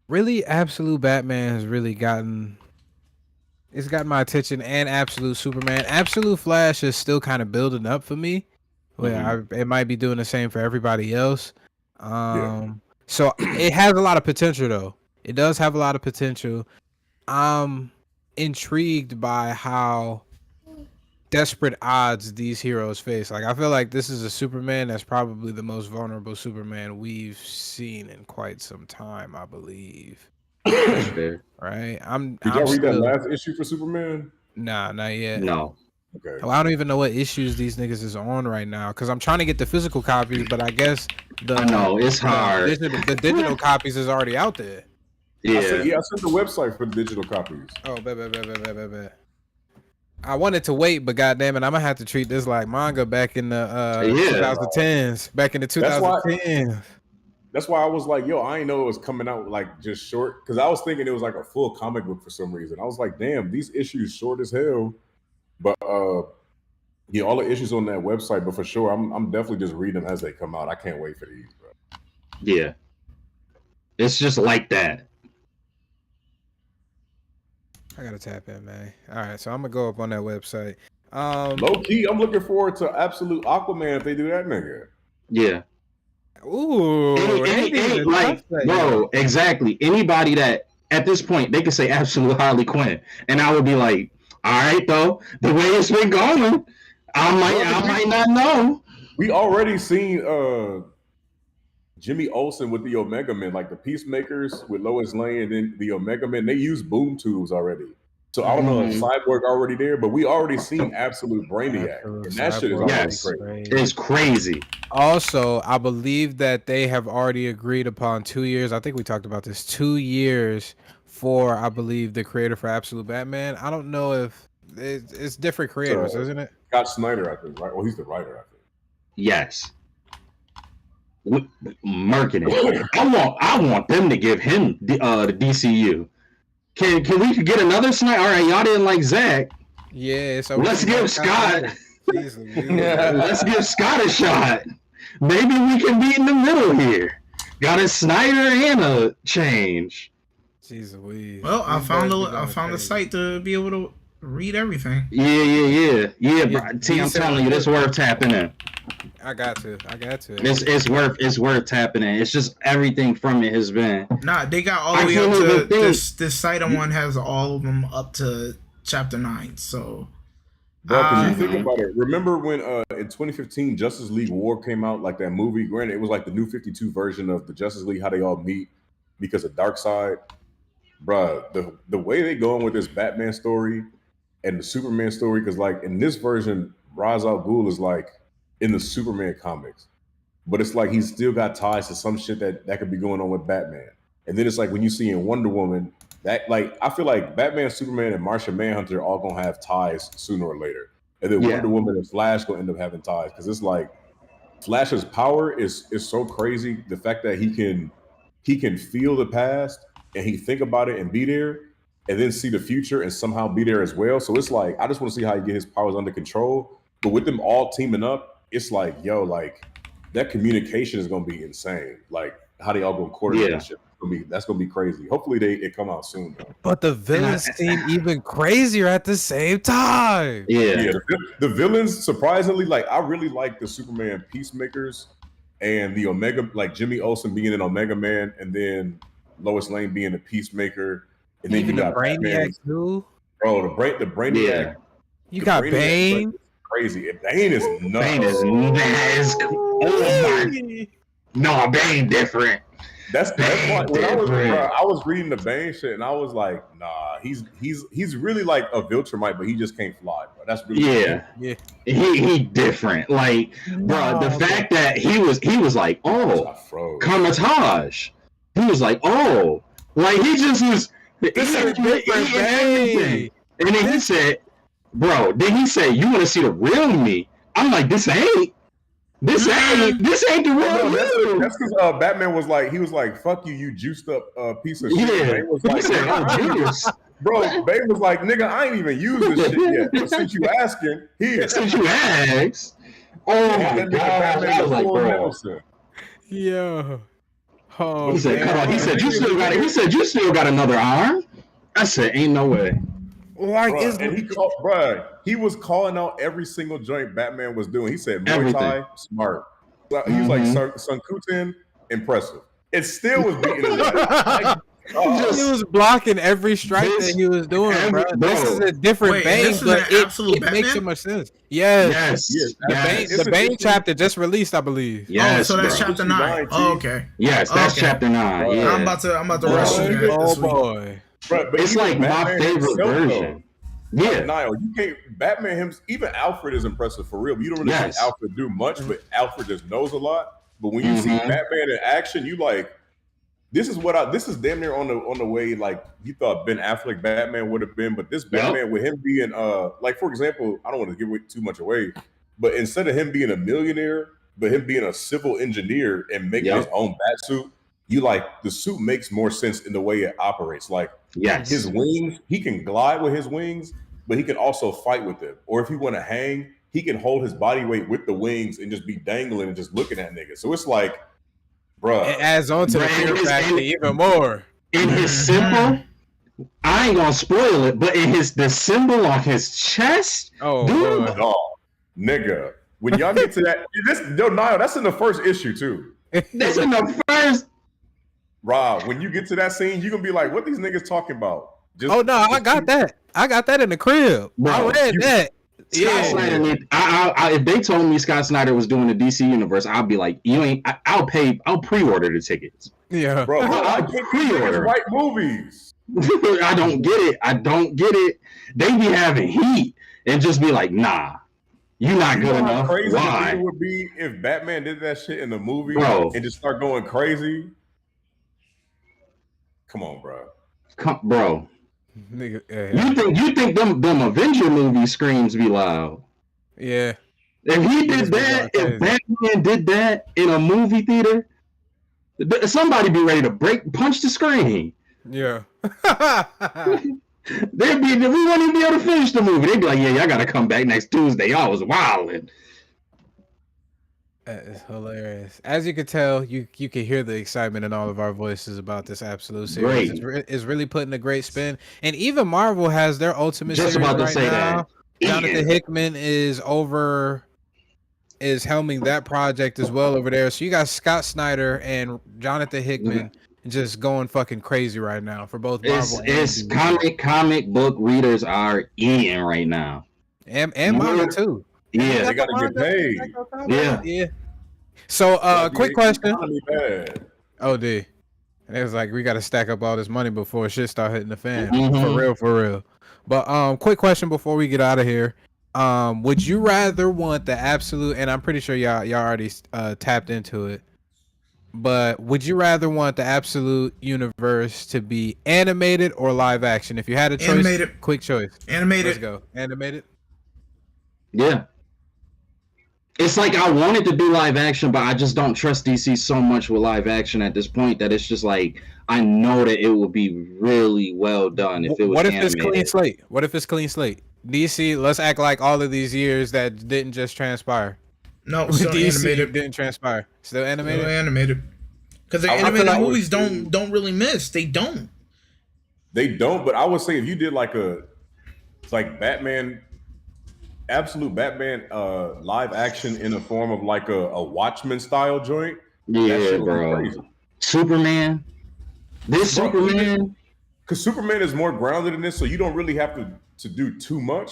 Really, Absolute Batman has really gotten my attention, and Absolute Superman. Absolute Flash is still kind of building up for me. It might be doing the same for everybody else. So it has a lot of potential, though. It does have a lot of potential. I'm intrigued by how desperate odds these heroes face. Like, I feel like this is a Superman that's probably the most vulnerable Superman we've seen in quite some time, I believe. That's fair. Right? Did y'all read that last issue for Superman? Nah, not yet. No. Okay. Well, I don't even know what issues these niggas is on right now, because I'm trying to get the physical copies, but I guess I know it's hard. The digital copies is already out there. Yeah. I sent the website for the digital copies. Oh, bet. I wanted to wait, but goddamn it, I'm gonna have to treat this like manga back in the 2010s. Back in the 2010s. That's why I was like, yo, I didn't know it was coming out like just short, because I was thinking it was like a full comic book for some reason. I was like, damn, these issues short as hell. But yeah, all the issues on that website. But for sure, I'm definitely just reading them as they come out. I can't wait for these, bro. Yeah, it's just like that. I gotta tap in, man. All right, so I'm gonna go up on that website. Low key, I'm looking forward to Absolute Aquaman if they do that nigga. Yeah. Ooh, bro, exactly. Anybody that at this point they could say Absolute Harley Quinn, and I would be like, all right, though, the way it's been going, I might not know. We already seen Jimmy Olsen with the Omega Men, like the Peacemakers with Lois Lane, and then the Omega Men. They use boom tubes already. So I don't know if Cyborg already there, but we already seen Absolute Brainiac, and that shit is already crazy. It's crazy. Also, I believe that they have already agreed upon 2 years. I think we talked about this. 2 years for, I believe, the creator for Absolute Batman. I don't know if it's different creators, isn't it? Scott Snyder, I think, right? Well, he's the writer, I think. Yes. Marketing. I want them to give him the DCU. Can we get another Snyder? All right, y'all didn't like Zack. Yeah, so let's give Scott. Let's give Scott a shot. Maybe we can be in the middle here. Got a Snyder and a change. Jeez Louise. Well, I found the site to be able to Read everything. Yeah, bro. T, I'm telling you, this worth tapping in. I got to. It's worth tapping in. It's just everything from it has been. Nah, they got all the way up to this site one has all of them up to chapter 9. So, bro, because you think about it. Remember when in 2015 Justice League War came out, like that movie? Granted, it was like the new 52 version of the Justice League, how they all meet because of Darkseid. Bruh, the way they going with this Batman story and the Superman story, because like in this version, Ra's al Ghul is like in the Superman comics, but it's like he's still got ties to some shit that could be going on with Batman. And then it's like when you see in Wonder Woman, that like I feel like Batman, Superman, and Martian Manhunter are all gonna have ties sooner or later. And then Wonder Woman and Flash gonna end up having ties because it's like Flash's power is so crazy. The fact that he can feel the past and he think about it and be there, and then see the future and somehow be there as well. So it's like I just want to see how he get his powers under control. But with them all teaming up, it's like, yo, like that communication is gonna be insane. Like how they all gonna coordinate that shit. That's gonna be crazy. Hopefully it come out soon though. But the villains seem even crazier at the same time. Yeah. The villains, surprisingly, like I really like the Superman Peacemakers and the Omega, like Jimmy Olsen being an Omega Man, and then Lois Lane being a Peacemaker, and then even you the got Brainiac too. Bro, the Brainiac. Yeah. You got Bane. Crazy. Bane is nuts. Bane is nuts. Oh my. No, Bane different. That's why when I was reading the Bane shit and I was like, nah, he's really like a Viltrumite, but he just can't fly, bro. That's really yeah. He different. Like, bro, the fact that he was like, oh, Kamatage. He was like, oh, like he just was. This is different, Bane. And then he said, bro, then he said, you want to see the real me? I'm like, this ain't the real me. That's because Batman was like, fuck you, you juiced up piece of shit. Yeah. Bane was like, he said, oh, genius. Bro, Bane was like, nigga, I ain't even used this shit yet. But since you asking, since you asked, oh my god, I was like, bro. Yeah. Oh, he said, come on. He said, you still got another arm. I said, ain't no way. Like, he was calling out every single joint Batman was doing. He said, Muay Thai, smart. He was like, Sun Kutin, impressive. It still was beating him. He was blocking every strike that he was doing, bro. This is a different Bane, but it makes so much sense. Yes. The Bane chapter just released, I believe. Yes, so that's chapter 9. Oh, okay. Yes, that's chapter 9. Yeah. I'm about to rush you. Oh boy. But it's like my favorite version. Yeah, Niall, you can't. Batman, even Alfred is impressive for real. But you don't really see Alfred do much, but Alfred just knows a lot. But when you see Batman in action, you like, this is damn near on the way like you thought Ben Affleck Batman would have been. But this Batman with him being like, for example, I don't want to give too much away, but instead of him being a millionaire, but him being a civil engineer and making his own bat suit, you like the suit makes more sense in the way it operates. Like his wings, he can glide with his wings, but he can also fight with them. Or if he want to hang, he can hold his body weight with the wings and just be dangling and just looking at niggas. So it's like, bruh. It adds on to the fear factor even more. In his symbol, I ain't gonna spoil it, but in the symbol on his chest, nigga. When y'all get to that, Niall, that's in the first issue too. That's in the first. Rob, when you get to that scene, you're gonna be like, what these niggas talking about? I got that. I got that in the crib. Bro, I read that. Scott Snyder, if they told me Scott Snyder was doing the DC universe, I'll be like, I'll pre-order the tickets. Yeah. Bro, I can't pre-order right movies. I don't get it. They be having heat and just be like, nah, you're not good enough. How crazy Why? it would be if Batman did that shit in the movie and just start going crazy. Come on, bro. Bro. Nigga, You think them Avenger movie screams be loud? Yeah. If he did that, if Batman did that in a movie theater, somebody be ready to punch the screen. Yeah. We wouldn't even be able to finish the movie. They'd be like, yeah, y'all gotta come back next Tuesday. Y'all was wilding. That is hilarious. As you can tell, you can hear the excitement in all of our voices about this Absolute series. Great. It's really putting a great spin. And even Marvel has their Ultimate Just series about to right say now. that. Jonathan Hickman is helming that project as well over there. So you got Scott Snyder and Jonathan Hickman just going fucking crazy right now for both Marvel and DC. Comic book readers are eating right now. And manga too. Yeah. They gotta get paid. Yeah. So quick question. Bad. Oh, D. And it was like, we got to stack up all this money before shit start hitting the fan. Mhm. For real. But quick question before we get out of here. Would you rather want the absolute, and I'm pretty sure y'all already tapped into it, but would you rather want the absolute universe to be animated or live action? If you had a choice, Animated. quick choice. Animated. Let's go. Animated? Yeah. It's like I wanted to be live action, but I just don't trust DC so much with live action at this point that it's just like I know that it would be really well done if it was animated. It's clean slate? What if it's clean slate? DC, let's act like all of these years that didn't just transpire. No, still DC animated. didn't transpire. Still animated? Still animated. Because the I animated feel like movies don't really miss. They don't. They don't, but I would say if you did like Batman, absolute Batman live action in the form of like a Watchmen style joint. Yeah, bro. Superman. This Superman. Because Superman is more grounded in this, so you don't really have to do too much.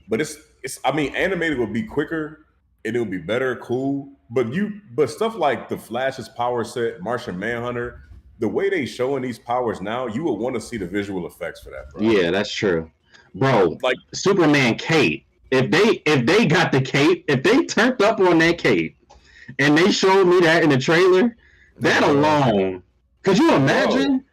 But it's I mean, animated would be quicker and it would be better, cool. But stuff like the Flash's power set, Martian Manhunter, the way they showing these powers now, you would want to see the visual effects for that, bro. Yeah, that's true. Bro, like Superman cape. If they got the cape, if they turned up on that cape and they showed me that in the trailer, that alone, could you imagine? Bro,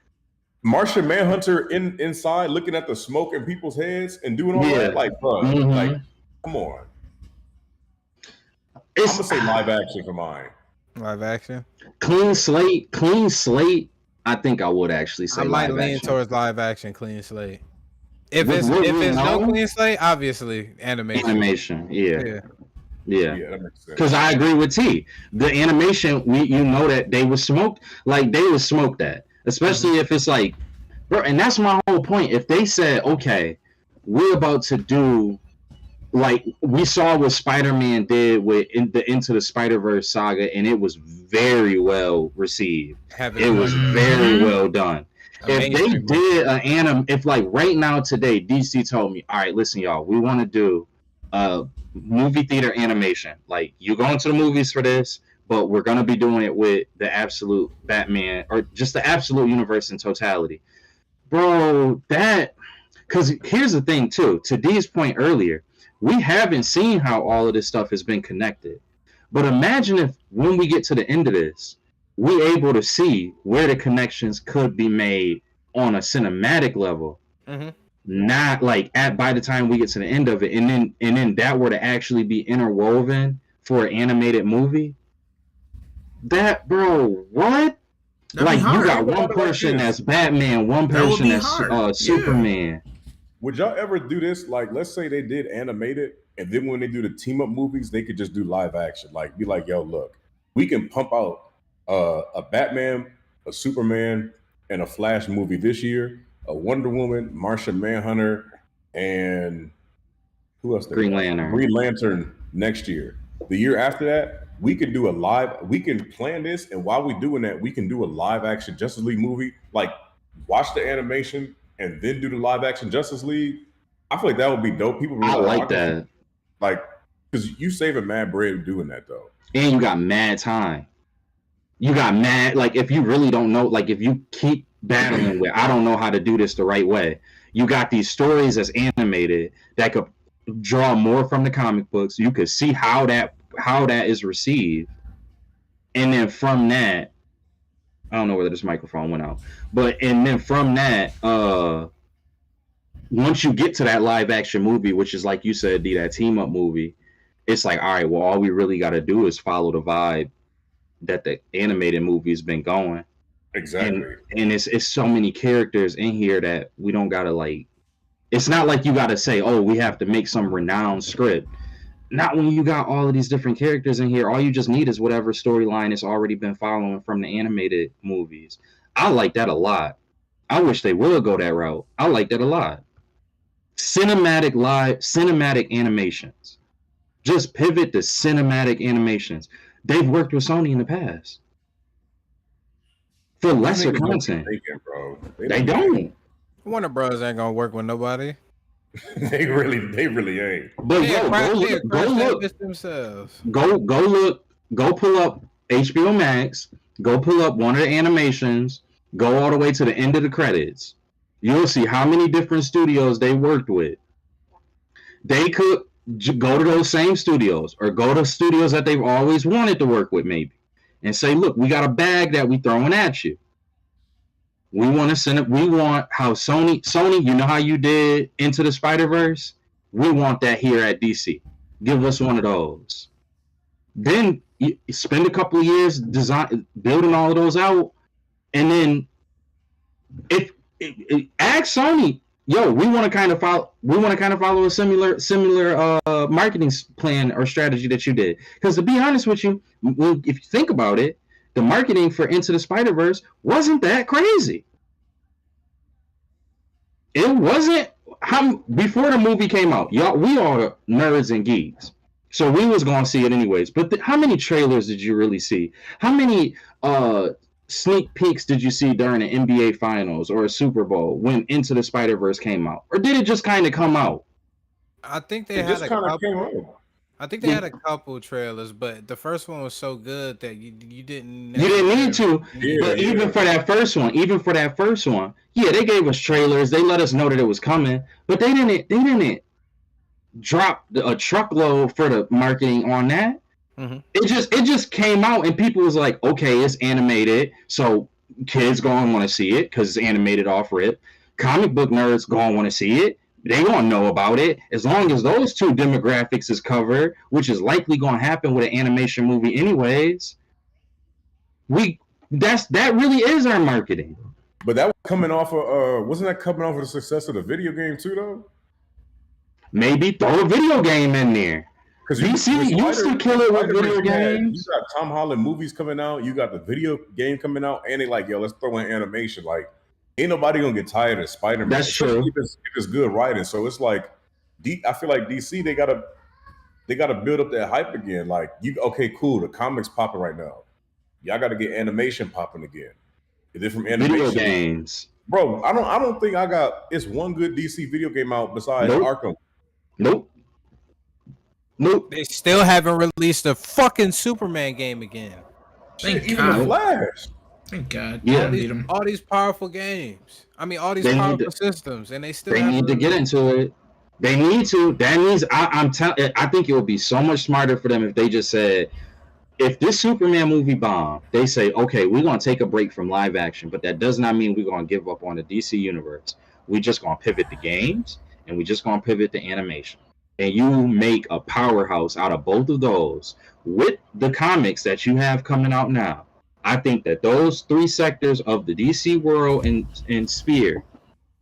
Martian Manhunter inside looking at the smoke in people's heads and doing all that? Like, bro, like, come on. I'm gonna say live action for mine. Live action? Clean slate. I think I would actually say I might live lean action. towards live action, clean slate. If it's no clean slate, obviously animation. Yeah. Yeah, that makes sense. Because I agree with T. The animation, you know that they was smoked, like they was smoked at, especially if it's like, bro. And that's my whole point. If they said, okay, we're about to do, like we saw what Spider-Man did with Into the Spider-Verse saga, and it was very well received. It was very well done. If they did an if like right now today, DC told me, all right, listen, y'all, we want to do movie theater animation. Like you go into the movies for this, but we're gonna be doing it with the absolute Batman or just the absolute universe in totality, bro. That because here's the thing too. To D's point earlier, we haven't seen how all of this stuff has been connected. But imagine if when we get to the end of this, we're able to see where the connections could be made on a cinematic level. Not like by the time we get to the end of it, and then that were to actually be interwoven for an animated movie. That, bro, what? Like you got one person that's Batman, one person that's Superman. Would y'all ever do this? Like, let's say they did animated, and then when they do the team up movies, they could just do live action. Like, be like, yo, look, we can pump out a Batman, a Superman, and a Flash movie this year, a Wonder Woman, Martian Manhunter, and who else? Green Lantern. Green Lantern next year. The year after that, we can do we can plan this, and while we're doing that, we can do a live action Justice League movie. Like, watch the animation and then do the live action Justice League. I feel like that would be dope. People really like that. Like, because you saving mad bread doing that though. And you got mad time. You got mad, like if you really don't know, like if you keep battling with, I don't know how to do this the right way. You got these stories that's animated that could draw more from the comic books. You could see how that is received. And then from that, I don't know whether this microphone went out, and then from that, once you get to that live action movie, which is like you said, that team up movie, it's like, all right, well, all we really got to do is follow the vibe that the animated movie has been going. Exactly. And it's so many characters in here that we don't gotta like. It's not like you gotta say, oh, we have to make some renowned script. not when you got all of these different characters in here. All you just need is whatever storyline has already been following from the animated movies. I like that a lot. I wish they would go that route. I like that a lot. Cinematic animations. Just pivot to cinematic animations. They've worked with Sony in the past for lesser content. Thinking, bro. They don't. Warner Bros ain't gonna work with nobody. they really ain't. But go pull up HBO Max, go pull up one of the animations, go all the way to the end of the credits. You'll see how many different studios they worked with. They could go to those same studios or go to studios that they've always wanted to work with, maybe, and say, look, we got a bag that we throwing at you. We want to send it. We want how Sony, you know how you did Into the Spider-Verse? We want that here at DC. Give us one of those. Then you spend a couple of years building all of those out, and then ask Sony, yo, we want to kind of follow a similar marketing plan or strategy that you did. Because to be honest with you, if you think about it, the marketing for Into the Spider-Verse wasn't that crazy. It wasn't before the movie came out. Y'all, we are nerds and geeks, so we was gonna see it anyways. But how many trailers did you really see? How many sneak peeks did you see during an NBA Finals or a Super Bowl when Into the Spider-Verse came out, or did it just kind of come out? I think they had a couple. I think they had a couple trailers, but the first one was so good that you didn't. You didn't need to. But even for that first one, yeah, they gave us trailers. They let us know that it was coming, but they didn't drop a truckload for the marketing on that. Mm-hmm. It just came out, and people was like, okay, it's animated, so kids gonna want to see it because it's animated off rip. Comic book nerds gonna want to see it. They gonna know about it. As long as those two demographics is covered, which is likely gonna happen with an animation movie anyways. That really is our marketing. But that was coming off of wasn't that coming off of the success of the video game too, though? Maybe throw a video game in there. Because DC used to kill it with video games. You got Tom Holland movies coming out. You got the video game coming out, and they like, yo, let's throw in animation. Like, ain't nobody gonna get tired of Spider-Man. That's true. If it's good writing. So it's like, I feel like DC they gotta build up that hype again. Like, okay, cool. The comics popping right now. Y'all got to get animation popping again. Is it from animation? Video games, bro. I don't think I got. It's one good DC video game out besides Arkham. Nope. They still haven't released a fucking Superman game again. Thank Even the Flash. Thank God. Yeah. All these powerful games. I mean, all these powerful systems, and they need to get into it. They need to. That means I think it would be so much smarter for them if they just said, if this Superman movie bomb, they say, okay, we're gonna take a break from live action, but that does not mean we're gonna give up on the DC universe. We just gonna pivot to games, and we just gonna pivot to animation. And you make a powerhouse out of both of those with the comics that you have coming out now. I think that those three sectors of the DC world and sphere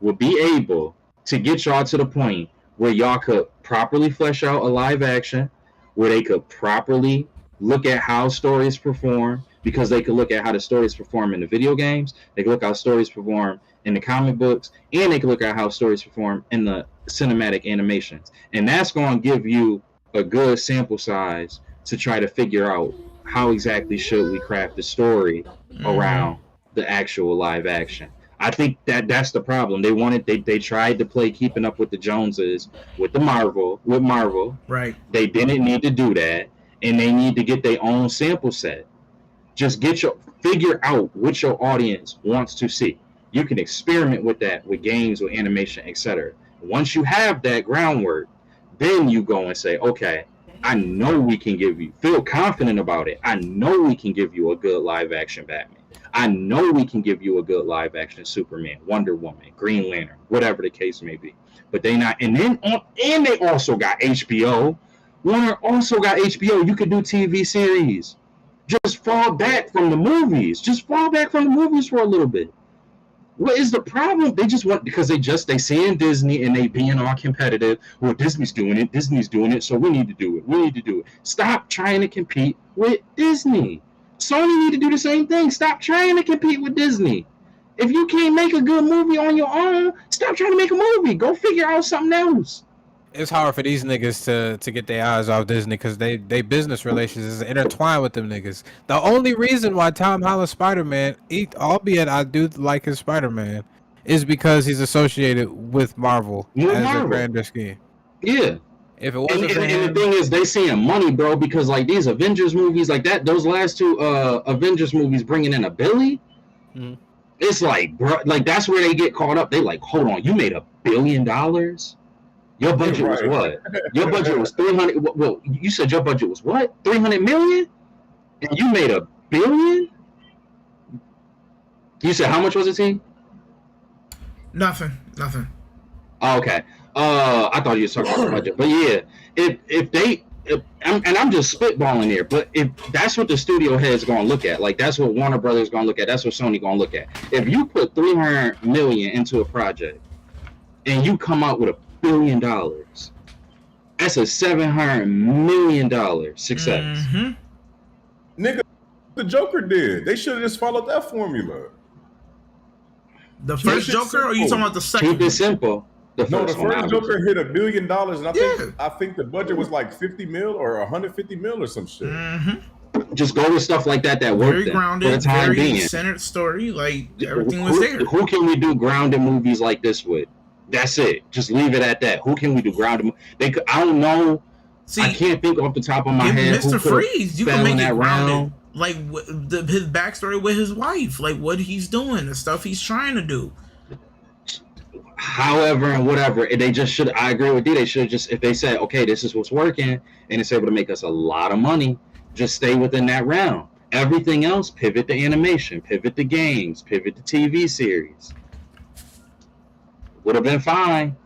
will be able to get y'all to the point where y'all could properly flesh out a live action, where they could properly look at how stories perform, because they could look at how the stories perform in the video games, they could look at how stories perform in the comic books, and they could look at how stories perform in the cinematic animations. And that's going to give you a good sample size to try to figure out how exactly should we craft the story around the actual live action. I think that's the problem. They tried to play keeping up with the Joneses with Marvel. Right. They didn't need to do that, and they need to get their own sample set. Just figure out what your audience wants to see. You can experiment with that with games, with animation, etc. Once you have that groundwork, then you go and say, okay, I know we can feel confident about it. I know we can give you a good live action Batman. I know we can give you a good live action Superman, Wonder Woman, Green Lantern, whatever the case may be. But they not, and they also got HBO. Warner also got HBO. You could do TV series. Just fall back from the movies. For a little bit. What is the problem? They just want because they see in Disney and they being all competitive. Well, Disney's doing it, so we need to do it. Stop trying to compete with Disney. Sony need to do the same thing. Stop trying to compete with Disney. If you can't make a good movie on your own, stop trying to make a movie. Go figure out something else. It's hard for these niggas to get their eyes off Disney because they business relations is intertwined with them niggas. The only reason why Tom Holland's Spider-Man, albeit I do like his Spider-Man, is because he's associated with Marvel as a grander scheme. Yeah. If it wasn't for him, and the thing is, they seeing money, bro, because like these Avengers movies, like that, those last two Avengers movies bringing in a billy. Mm-hmm. It's like, bro, like that's where they get caught up. They like, hold on, you made $1 billion. Your budget was what? Your budget was 300. Well, you said your budget was what? 300 million, and you made $1 billion. You said how much was it, team? Nothing. Oh, okay. I thought you were talking about the budget, but yeah, I'm just spitballing here, but if that's what the studio head's going to look at, like that's what Warner Brothers going to look at, that's what Sony going to look at. If you put 300 million into a project and you come out with $1 billion, that's a $700 million success. Mm-hmm. Nigga, the Joker did. They should have just followed that formula. The first Joker, or are you talking about the second? Keep it simple. The first Joker hit $1 billion, and I think the budget was like 50 mil or 150 mil or some shit. Mm-hmm. Just go with stuff like that. That very worked. Grounded, very centered story. Like everything was there. Who can we do grounded movies like this with? That's it. Just leave it at that. Who can we do grounded? I don't know. See, I can't think off the top of my head. Mr. Freeze, you can make it grounded. Round. Like his backstory with his wife, like what he's doing, the stuff he's trying to do. However and whatever, they just should. I agree with you. They should just, if they say, okay, this is what's working, and it's able to make us a lot of money, just stay within that realm. Everything else, pivot to animation, pivot to games, pivot to TV series. Would have been fine.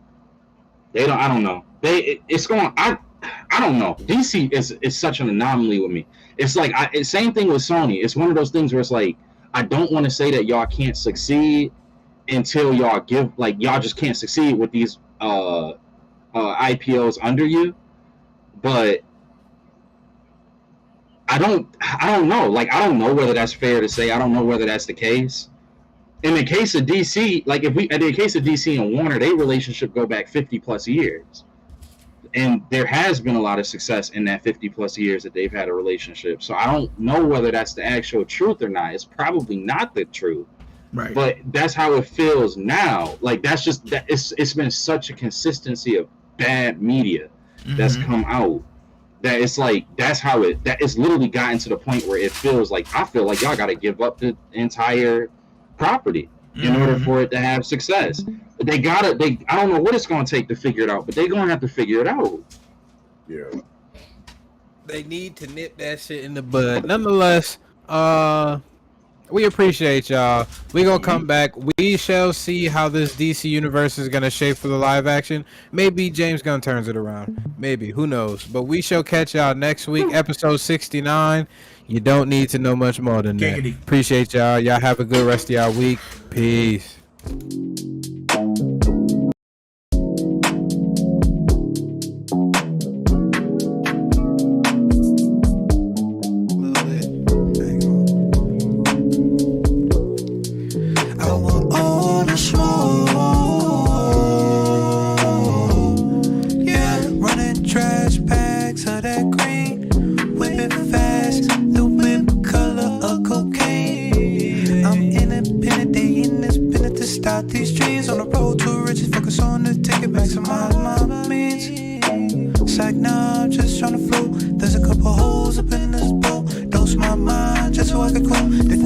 They don't. I don't know. It's going. I don't know. DC is such an anomaly with me. It's like same thing with Sony. It's one of those things where it's like I don't want to say that y'all can't succeed until y'all y'all just can't succeed with these IPOs under you. But I don't know. Like I don't know whether that's fair to say. I don't know whether that's the case. In the case of DC, like in the case of DC and Warner, their relationship go back 50 plus years. And there has been a lot of success in that 50 plus years that they've had a relationship. So I don't know whether that's the actual truth or not. It's probably not the truth. Right. But that's how it feels now. Like that's just that it's been such a consistency of bad media that's come out that it's like that's how it's literally gotten to the point where it feels like I feel like y'all got to give up the entire property in order for it to have success. But I don't know what it's going to take to figure it out, but they're going to have to figure it out. Yeah. They need to nip that shit in the bud. Nonetheless, we appreciate y'all. We gonna come back. We shall see how this DC universe is gonna shape for the live action. Maybe James Gunn turns it around. Maybe, who knows? But we shall catch y'all next week, episode 69. You don't need to know much more than that. Appreciate y'all. Y'all have a good rest of y'all week. Peace. These dreams on the road to riches, focus on the ticket, maximize my means. It's like now I'm just trying to flow. There's a couple holes up in this boat. Dose my mind just so I can cool. They